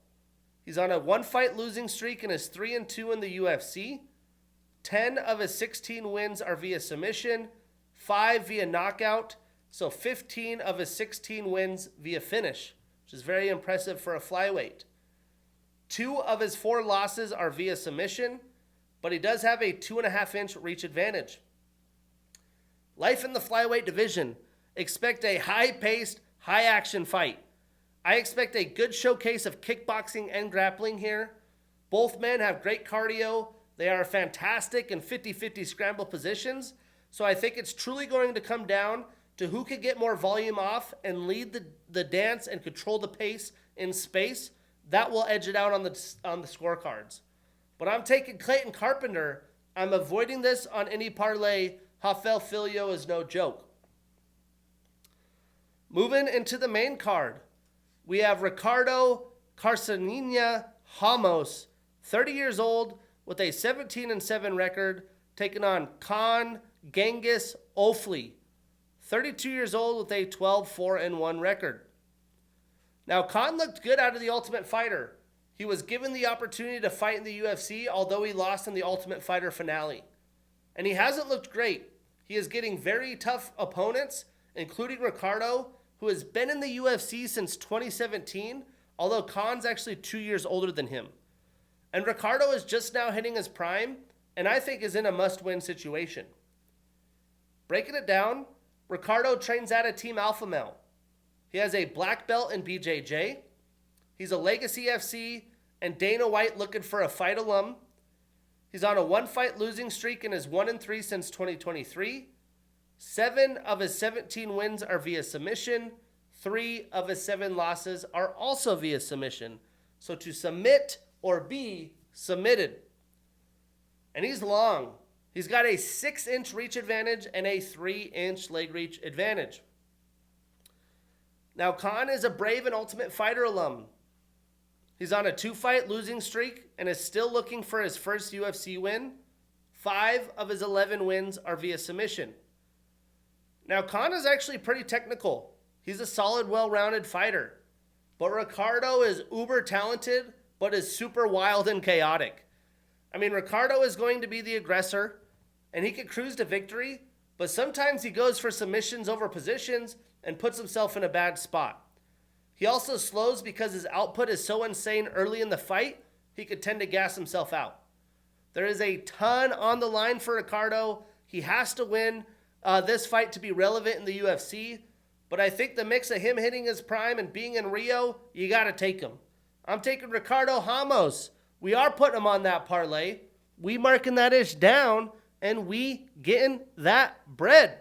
Speaker 2: He's on a 1-fight losing streak and is 3-2 in the UFC. 10 of his 16 wins are via submission, 5 via knockout, so 15 of his 16 wins via finish, which is very impressive for a flyweight. 2 of his 4 losses are via submission, but he does have a 2.5-inch reach advantage. Life in the flyweight division. Expect a high-paced, high-action fight. I expect a good showcase of kickboxing and grappling here. Both men have great cardio. They are fantastic in 50-50 scramble positions. So I think it's truly going to come down to who can get more volume off and lead the dance and control the pace in space. That will edge it out on the scorecards. But I'm taking Clayton Carpenter. I'm avoiding this on any parlay. Rafael Filho is no joke. Moving into the main card, we have Ricardo Carceninha Ramos, 30 years old, with a 17-7 record, taking on Khan Genghis Ofli, 32 years old with a 12-4-1 record. Now, Khan looked good out of the Ultimate Fighter. He was given the opportunity to fight in the UFC, although he lost in the Ultimate Fighter finale. And he hasn't looked great. He is getting very tough opponents, including Ricardo, who has been in the UFC since 2017, although Khan's actually 2 years older than him. And Ricardo is just now hitting his prime, and I think is in a must-win situation. Breaking it down, Ricardo trains out of Team Alpha Male. He has a black belt in BJJ. He's a Legacy FC and Dana White looking for a fight alum. He's on a 1-fight losing streak and is 1-3 since 2023. 7 of his 17 wins are via submission. 3 of his 7 losses are also via submission. So to submit or be submitted. And he's long. He's got a 6-inch reach advantage and a 3-inch leg reach advantage. Now, Khan is a Brave and Ultimate Fighter alum. He's on a 2-fight losing streak and is still looking for his first UFC win. 5 of his 11 wins are via submission. Now, Khan is actually pretty technical. He's a solid, well-rounded fighter. But Ricardo is uber talented, but is super wild and chaotic. I mean, Ricardo is going to be the aggressor, and he can cruise to victory, but sometimes he goes for submissions over positions and puts himself in a bad spot. He also slows because his output is so insane early in the fight, he could tend to gas himself out. There is a ton on the line for Ricardo. He has to win this fight to be relevant in the UFC, but I think the mix of him hitting his prime and being in Rio, you got to take him. I'm taking Ricardo Ramos. We are putting him on that parlay. We marking that ish down, and we getting that bread.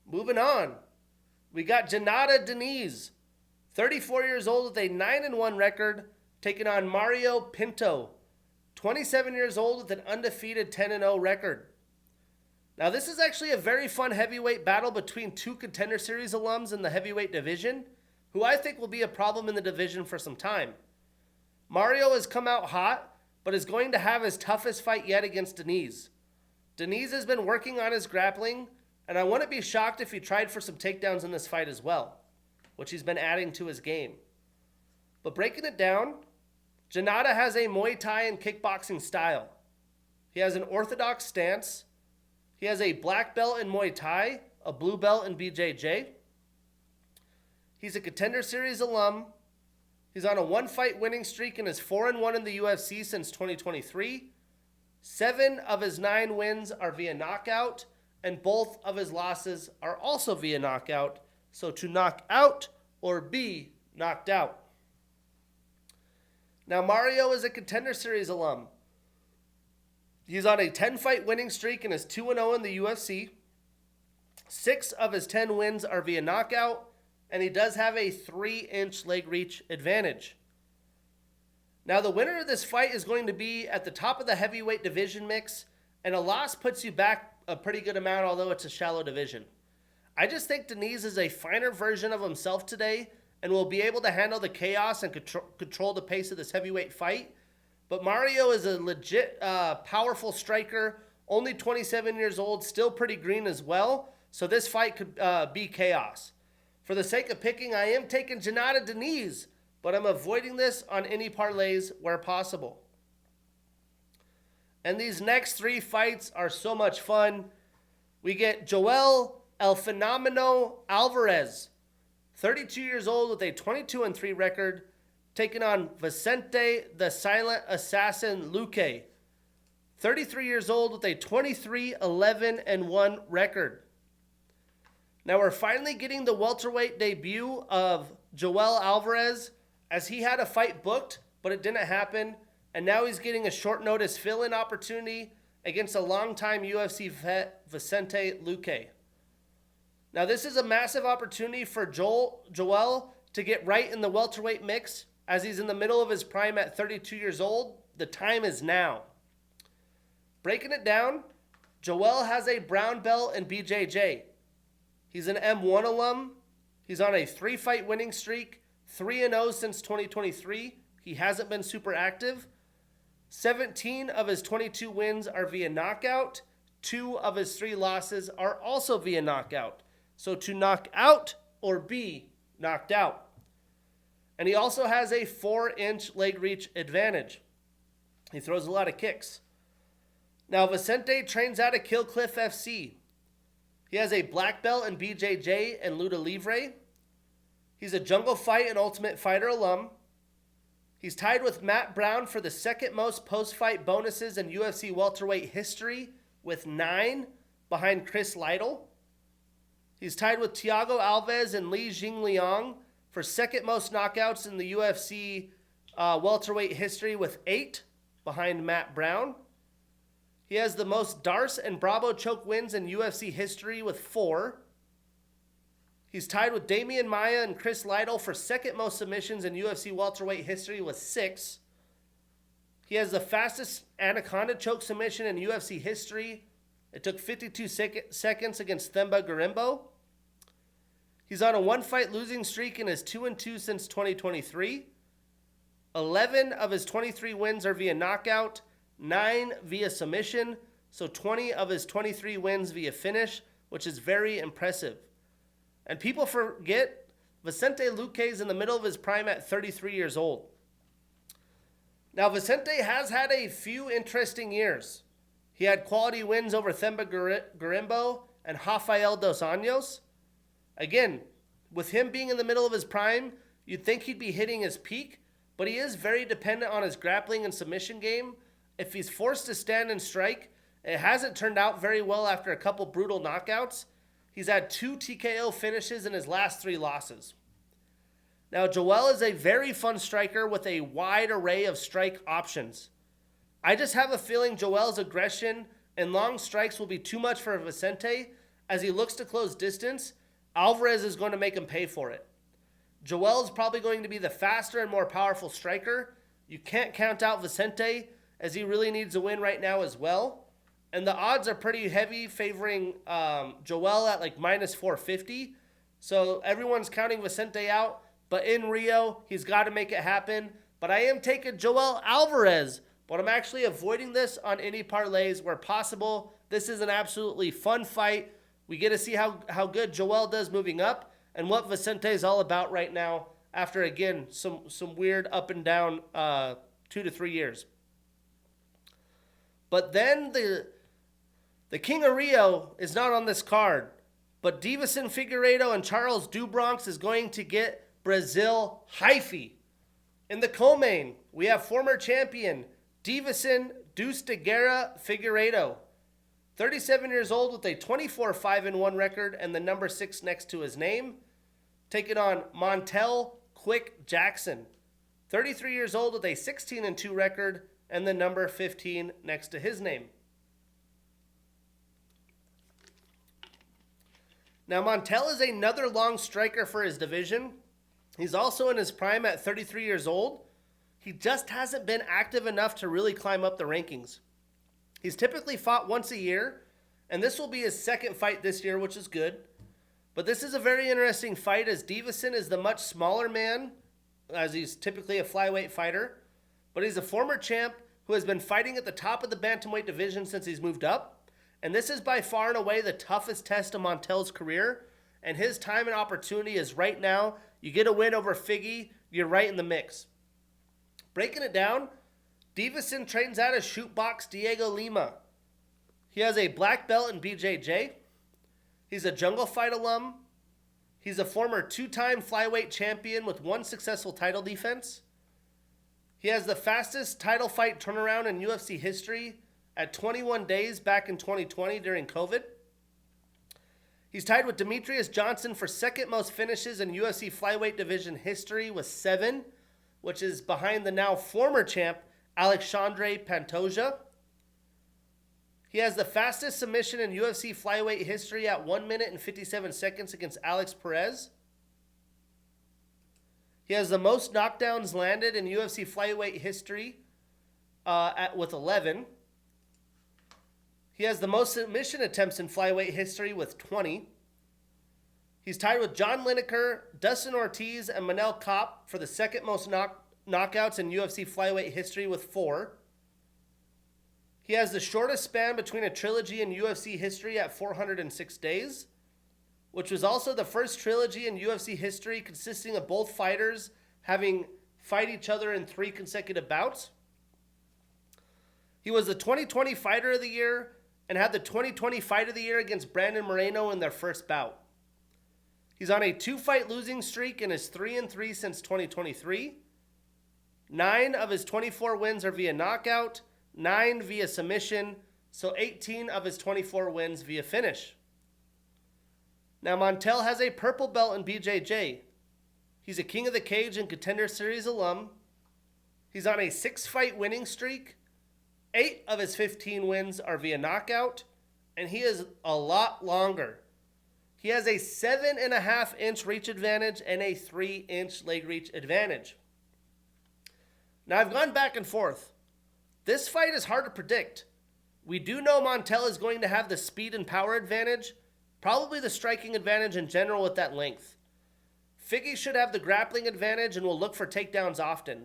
Speaker 2: Moving on. We got Janata Diniz, 34 years old with a 9-1 record, taking on Mario Pinto, 27 years old with an undefeated 10-0 record. Now, this is actually a very fun heavyweight battle between 2 Contender Series alums in the heavyweight division, who I think will be a problem in the division for some time. Mario has come out hot, but is going to have his toughest fight yet against Diniz. Diniz has been working on his grappling, and I wouldn't be shocked if he tried for some takedowns in this fight as well, which he's been adding to his game. But breaking it down, Janata has a Muay Thai and kickboxing style. He has an orthodox stance, He has a black belt in Muay Thai, a blue belt in BJJ. He's a Contender Series alum. He's on a one-fight winning streak and is 4-1 in the UFC since 2023. 7 of his 9 wins are via knockout, and both of his losses are also via knockout. So to knock out or be knocked out. Now Mario is a Contender Series alum. He's on a 10-fight winning streak and is 2-0 in the UFC. 6 of his 10 wins are via knockout, and he does have a 3-inch leg reach advantage. Now, the winner of this fight is going to be at the top of the heavyweight division mix, and a loss puts you back a pretty good amount, although it's a shallow division. I just think Deniz is a finer version of himself today and will be able to handle the chaos and control the pace of this heavyweight fight. But Mario is a legit powerful striker, only 27 years old, still pretty green as well, so this fight could be chaos. For the sake of picking, I am taking Janata Deniz, but I'm avoiding this on any parlays where possible. And these next 3 fights are so much fun. We get Joel El Fenomeno Alvarez, 32 years old with a 22-3 record, taking on Vicente the Silent Assassin Luque, 33 years old with a 23-11-1 record. Now we're finally getting the welterweight debut of Joel Alvarez, as he had a fight booked, but it didn't happen, and now he's getting a short notice fill-in opportunity against a longtime UFC vet, Vicente Luque. Now this is a massive opportunity for Joel to get right in the welterweight mix, as he's in the middle of his prime at 32 years old. The time is now. Breaking it down, Joel has a brown belt in BJJ. He's an M1 alum. He's on a 3-fight winning streak, 3-0 since 2023. He hasn't been super active. 17 of his 22 wins are via knockout. 2 of his 3 losses are also via knockout. So to knock out or be knocked out. And he also has a 4-inch leg reach advantage. He throws a lot of kicks. Now Vicente trains out of Kill Cliff FC. He has a black belt in BJJ and Luta Livre. He's a Jungle Fight and Ultimate Fighter alum. He's tied with Matt Brown for the second most post-fight bonuses in UFC welterweight history with 9, behind Chris Lytle. He's tied with Thiago Alves and Li Jingliang for second most knockouts in the UFC welterweight history with 8, behind Matt Brown. He has the most Darce and Bravo choke wins in UFC history with 4. He's tied with Damian Maia and Chris Lytle for second most submissions in UFC welterweight history with 6. He has the fastest Anaconda choke submission in UFC history. It took 52 seconds against Themba Gorimbo. He's on a 1-fight losing streak and is 2-2 since 2023. 11 of his 23 wins are via knockout, 9 via submission, so 20 of his 23 wins via finish, which is very impressive. And people forget, Vicente Luque is in the middle of his prime at 33 years old. Now, Vicente has had a few interesting years. He had quality wins over Themba Gorimbo and Rafael Dos Anjos. Again, with him being in the middle of his prime, you'd think he'd be hitting his peak, but he is very dependent on his grappling and submission game. If he's forced to stand and strike, it hasn't turned out very well after a couple brutal knockouts. He's had 2 TKO finishes in his last 3 losses. Now, Joel is a very fun striker with a wide array of strike options. I just have a feeling Joel's aggression and long strikes will be too much for Vicente. As he looks to close distance, Alvarez is going to make him pay for it. Joel is probably going to be the faster and more powerful striker. You can't count out Vicente, as he really needs a win right now as well. And the odds are pretty heavy, favoring Joel at like minus 450. So everyone's counting Vicente out. But in Rio, he's got to make it happen. But I am taking Joel Alvarez. But I'm actually avoiding this on any parlays where possible. This is an absolutely fun fight. We get to see how good Joel does moving up and what Vicente is all about right now after, again, some weird up and down 2 to 3 years. But then The King of Rio is not on this card, but Deiveson Figueiredo and Charles Dubronx is going to get Brazil hyphy. In the co-main, we have former champion Deiveson Deuce de Guerra Figueiredo, 37 years old with a 24-5-1 record and the number 6 next to his name, taking on Montel Quick Jackson, 33 years old with a 16-2 record and the number 15 next to his name. Now, Montel is another long striker for his division. He's also in his prime at 33 years old. He just hasn't been active enough to really climb up the rankings. He's typically fought once a year, and this will be his second fight this year, which is good. But this is a very interesting fight as Deiveson is the much smaller man, as he's typically a flyweight fighter. But he's a former champ who has been fighting at the top of the bantamweight division since he's moved up. And this is by far and away the toughest test of Montel's career. And his time and opportunity is right now. You get a win over Figgy, you're right in the mix. Breaking it down, Deiveson trains out of Shootbox Diego Lima. He has a black belt in BJJ. He's a Jungle Fight alum. He's a former 2-time flyweight champion with 1 successful title defense. He has the fastest title fight turnaround in UFC history at 21 days back in 2020 during COVID. He's tied with Demetrius Johnson for second most finishes in UFC flyweight division history with 7, which is behind the now former champ Alexandre Pantoja. He has the fastest submission in UFC flyweight history at 1 minute and 57 seconds against Alex Perez. He has the most knockdowns landed in UFC flyweight history with 11. He has the most submission attempts in flyweight history with 20. He's tied with John Lineker, Dustin Ortiz, and Manel Kopp for the second most knockouts in UFC flyweight history with 4. He has the shortest span between a trilogy in UFC history at 406 days, which was also the first trilogy in UFC history consisting of both fighters having fight each other in 3 consecutive bouts. He was the 2020 Fighter of the Year and had the 2020 Fight of the Year against Brandon Moreno in their first bout. He's on a 2-fight losing streak and is 3-3 since 2023. 9 of his 24 wins are via knockout, 9 via submission, so 18 of his 24 wins via finish. Now, Montel has a purple belt in BJJ. He's a King of the Cage and Contender Series alum. He's on a 6-fight winning streak. 8 of his 15 wins are via knockout, and he is a lot longer. He has a 7.5-inch reach advantage and a 3-inch leg reach advantage. Now, I've gone back and forth. This fight is hard to predict. We do know Montel is going to have the speed and power advantage, probably the striking advantage in general with that length. Figgy should have the grappling advantage and will look for takedowns often.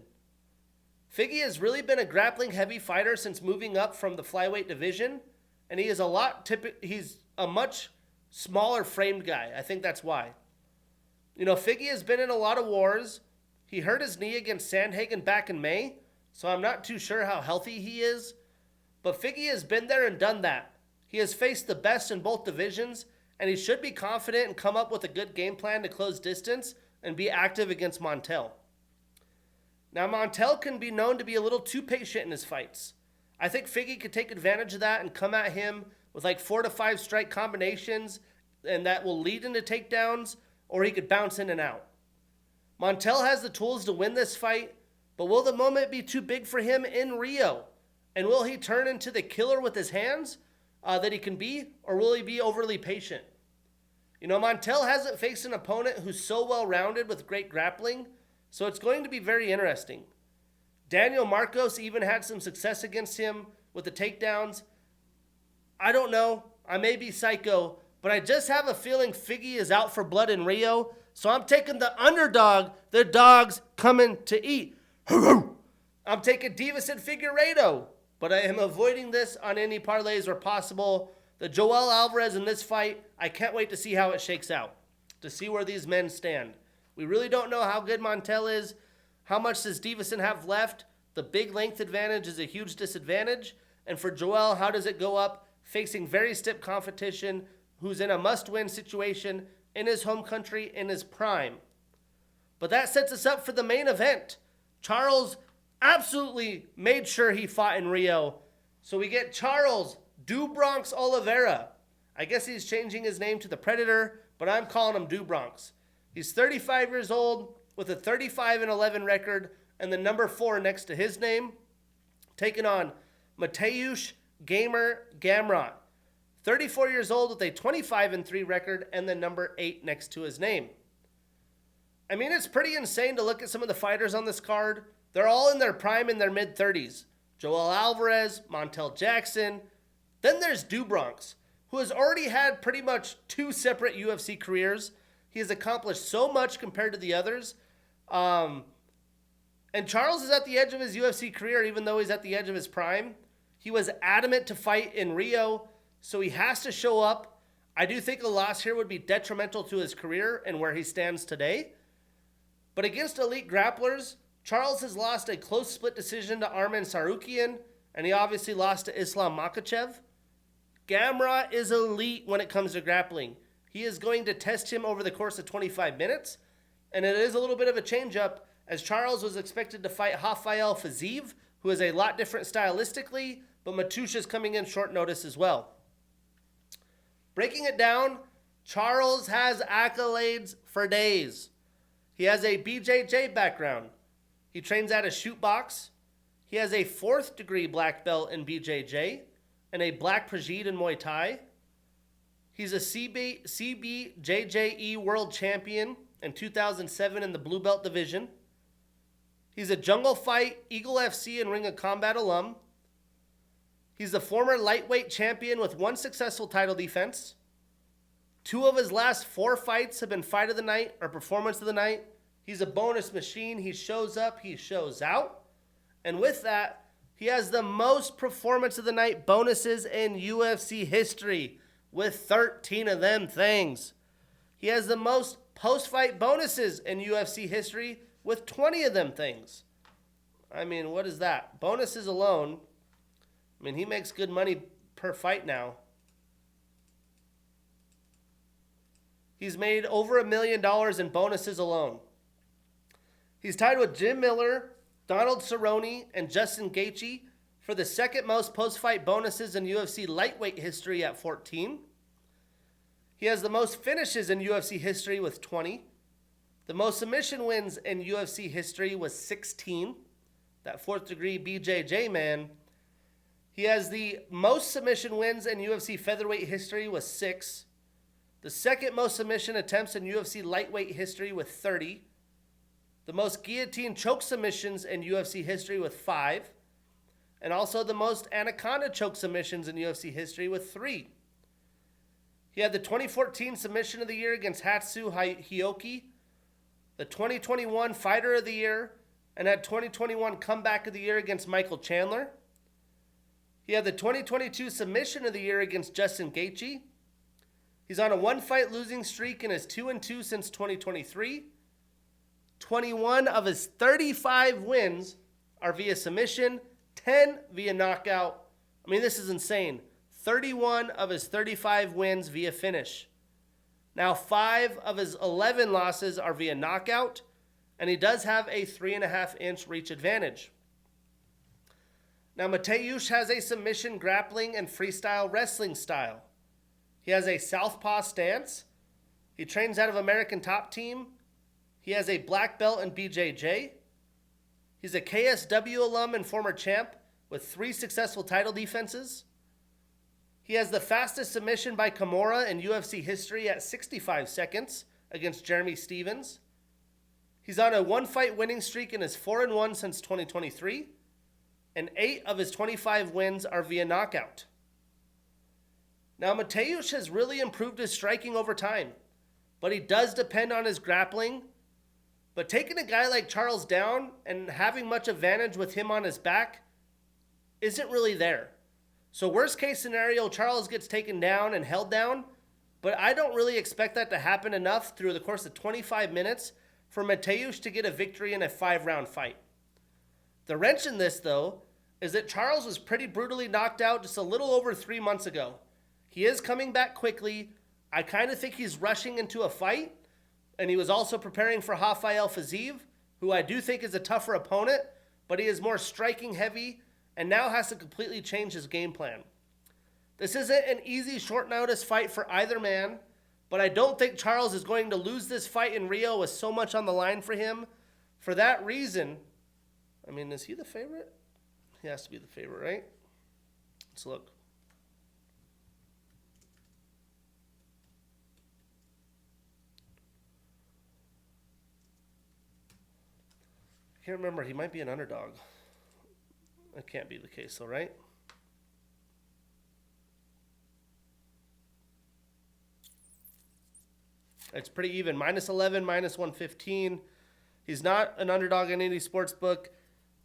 Speaker 2: Figgy has really been a grappling-heavy fighter since moving up from the flyweight division, and he's a much smaller framed guy. I think that's why. You know, Figgy has been in a lot of wars. He hurt his knee against Sandhagen back in May, so I'm not too sure how healthy he is. But Figgy has been there and done that. He has faced the best in both divisions, and he should be confident and come up with a good game plan to close distance and be active against Montel. Now, Montel can be known to be a little too patient in his fights. I think Figgy could take advantage of that and come at him with like 4 to 5 strike combinations, and that will lead into takedowns, or he could bounce in and out. Montel has the tools to win this fight, but will the moment be too big for him in Rio? And will he turn into the killer with his hands that he can be, or will he be overly patient? You know, Montel hasn't faced an opponent who's so well-rounded with great grappling, so it's going to be very interesting. Daniel Marcos even had some success against him with the takedowns. I don't know. I may be psycho, but I just have a feeling Figgy is out for blood in Rio, so I'm taking the underdog, the dogs coming to eat. I'm taking Deiveson Figueiredo, but I am avoiding this on any parlays where possible. The Joel Alvarez in this fight, I can't wait to see how it shakes out, to see where these men stand. We really don't know how good Montel is. How much does Deiveson have left? The big length advantage is a huge disadvantage. And for Joel, how does it go up facing very stiff competition, who's in a must-win situation in his home country in his prime. But that sets us up for the main event. Charles absolutely made sure he fought in Rio. So we get Charles Do Bronx Oliveira. I guess he's changing his name to the Predator, but I'm calling him Do Bronx. He's 35 years old with a 35-11 record and the number 4 next to his name, taking on Mateusz Gamer Gamrot, 34 years old with a 25-3 record and the number 8 next to his name. I mean, it's pretty insane to look at some of the fighters on this card. They're all in their prime in their mid-30s. Joel Alvarez, Montel Jackson. Then there's Do Bronx, who has already had pretty much 2 separate UFC careers. He has accomplished so much compared to the others. And Charles is at the edge of his UFC career, even though he's at the edge of his prime. He was adamant to fight in Rio, so he has to show up. I do think a loss here would be detrimental to his career and where he stands today. But against elite grapplers, Charles has lost a close split decision to Arman Sarukian, and he obviously lost to Islam Makhachev. Gamrot is elite when it comes to grappling. He is going to test him over the course of 25 minutes, and it is a little bit of a change-up, as Charles was expected to fight Rafael Fiziev, who is a lot different stylistically, but Mateusz is coming in short notice as well. Breaking it down, Charles has accolades for days. He has a BJJ background. He trains at a shoot box. He has a 4th degree black belt in BJJ and a black Prajid in Muay Thai. He's a CBJJE world champion in 2007 in the blue belt division. He's a Jungle Fight, Eagle FC, and Ring of Combat alum. He's the former lightweight champion with 1 successful title defense. 2 of his last 4 fights have been fight of the night or performance of the night. He's a bonus machine. He shows up, he shows out. And with that, he has the most performance of the night bonuses in UFC history with 13 of them things. He has the most post-fight bonuses in UFC history with 20 of them things. I mean, what is that? Bonuses alone. I mean, he makes good money per fight now. He's made over $1 million in bonuses alone. He's tied with Jim Miller, Donald Cerrone, and Justin Gaethje for the second most post-fight bonuses in UFC lightweight history at 14. He has the most finishes in UFC history with 20. The most submission wins in UFC history was 16. That 4th degree BJJ man. He has the most submission wins in UFC featherweight history with 6. The second most submission attempts in UFC lightweight history with 30. The most guillotine choke submissions in UFC history with 5. And also the most anaconda choke submissions in UFC history with 3. He had the 2014 Submission of the Year against Hatsu Hioki, the 2021 Fighter of the Year, and had 2021 Comeback of the Year against Michael Chandler. He had the 2022 Submission of the Year against Justin Gaethje. He's on a 1-fight losing streak and is 2-2 since 2023. 21 of his 35 wins are via submission, 10 via knockout. I mean, this is insane. 31 of his 35 wins via finish. Now, 5 of his 11 losses are via knockout, and he does have a 3.5-inch reach advantage. Now, Mateusz has a submission grappling and freestyle wrestling style. He has a southpaw stance. He trains out of American Top Team. He has a black belt in BJJ. He's a KSW alum and former champ with 3 successful title defenses. He has the fastest submission by Kimura in UFC history at 65 seconds against Jeremy Stevens. He's on a 1-fight winning streak and is 4-1 since 2023. And 8 of his 25 wins are via knockout. Now, Mateusz has really improved his striking over time, but he does depend on his grappling. But taking a guy like Charles down and having much advantage with him on his back isn't really there. So worst case scenario, Charles gets taken down and held down, but I don't really expect that to happen enough through the course of 25 minutes for Mateusz to get a victory in a 5-round fight. The wrench in this, though, is that Charles was pretty brutally knocked out just a little over 3 months ago. He is coming back quickly. I kind of think he's rushing into a fight, and he was also preparing for Rafael Fiziev, who I do think is a tougher opponent, but he is more striking heavy and now has to completely change his game plan. This isn't an easy short notice fight for either man, but I don't think Charles is going to lose this fight in Rio with so much on the line for him. For that reason, I mean, is he the favorite? He has to be the favorite, right? Let's look. I can't remember. He might be an underdog. That can't be the case, though, right? It's pretty even. -11, -115. He's not an underdog in any sports book.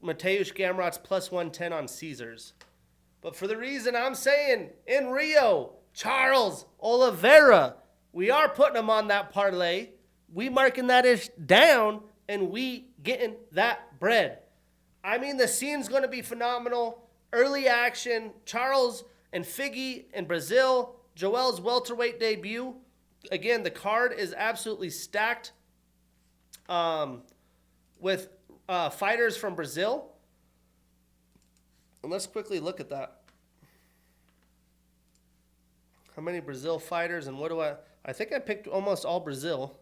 Speaker 2: Mateusz Gamrot's +110 on Caesars. But for the reason I'm saying, in Rio, Charles Oliveira, we are putting him on that parlay. We marking that ish down, and we getting that bread. I mean, the scene's going to be phenomenal. Early action, Charles and Figgy in Brazil, Joel's welterweight debut. Again, the card is absolutely stacked with fighters from Brazil. And let's quickly look at that. How many Brazil fighters, and what do I think I picked almost all Brazil.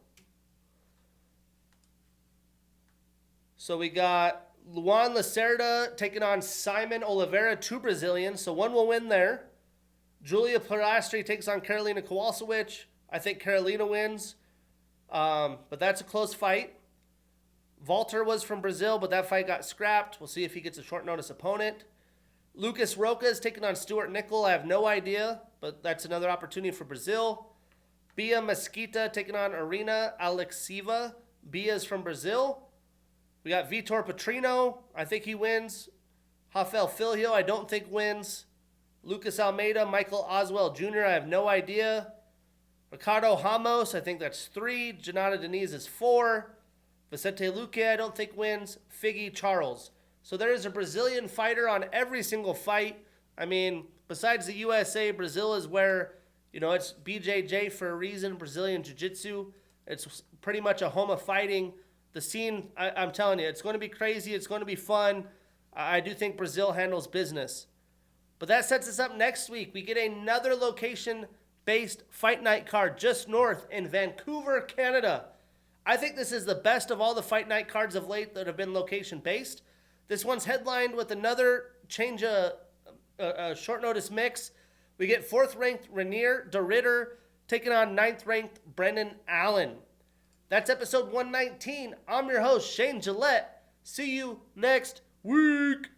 Speaker 2: So we got Luan Lacerda taking on Simon Oliveira, 2 Brazilians, so one will win there. Julia Pilastri takes on Karolina Kowalkiewicz. I think Karolina wins, but that's a close fight. Walter was from Brazil, but that fight got scrapped. We'll see if he gets a short notice opponent. Lucas Roca is taking on Stuart Nickel. I have no idea, but that's another opportunity for Brazil. Bia Mesquita taking on Arena Alexieva. Bia is from Brazil. We got Vitor Petrino. I think he wins. Rafael Filho, I don't think wins. Lucas Almeida, Michael Oswell Jr., I have no idea. Ricardo Ramos, I think that's 3. Janata Diniz is 4. Vicente Luque, I don't think wins. Figgy Charles. So there is a Brazilian fighter on every single fight. I mean, besides the USA, Brazil is where, it's BJJ for a reason, Brazilian Jiu-Jitsu. It's pretty much a home of fighting. The scene, I'm telling you, it's going to be crazy. It's going to be fun. I do think Brazil handles business. But that sets us up next week. We get another location-based fight night card just north in Vancouver, Canada. I think this is the best of all the fight night cards of late that have been location-based. This one's headlined with another change of short notice mix. We get 4th-ranked Rainier de Ritter taking on 9th-ranked Brendan Allen. That's episode 119. I'm your host, Shane Gillette. See you next week.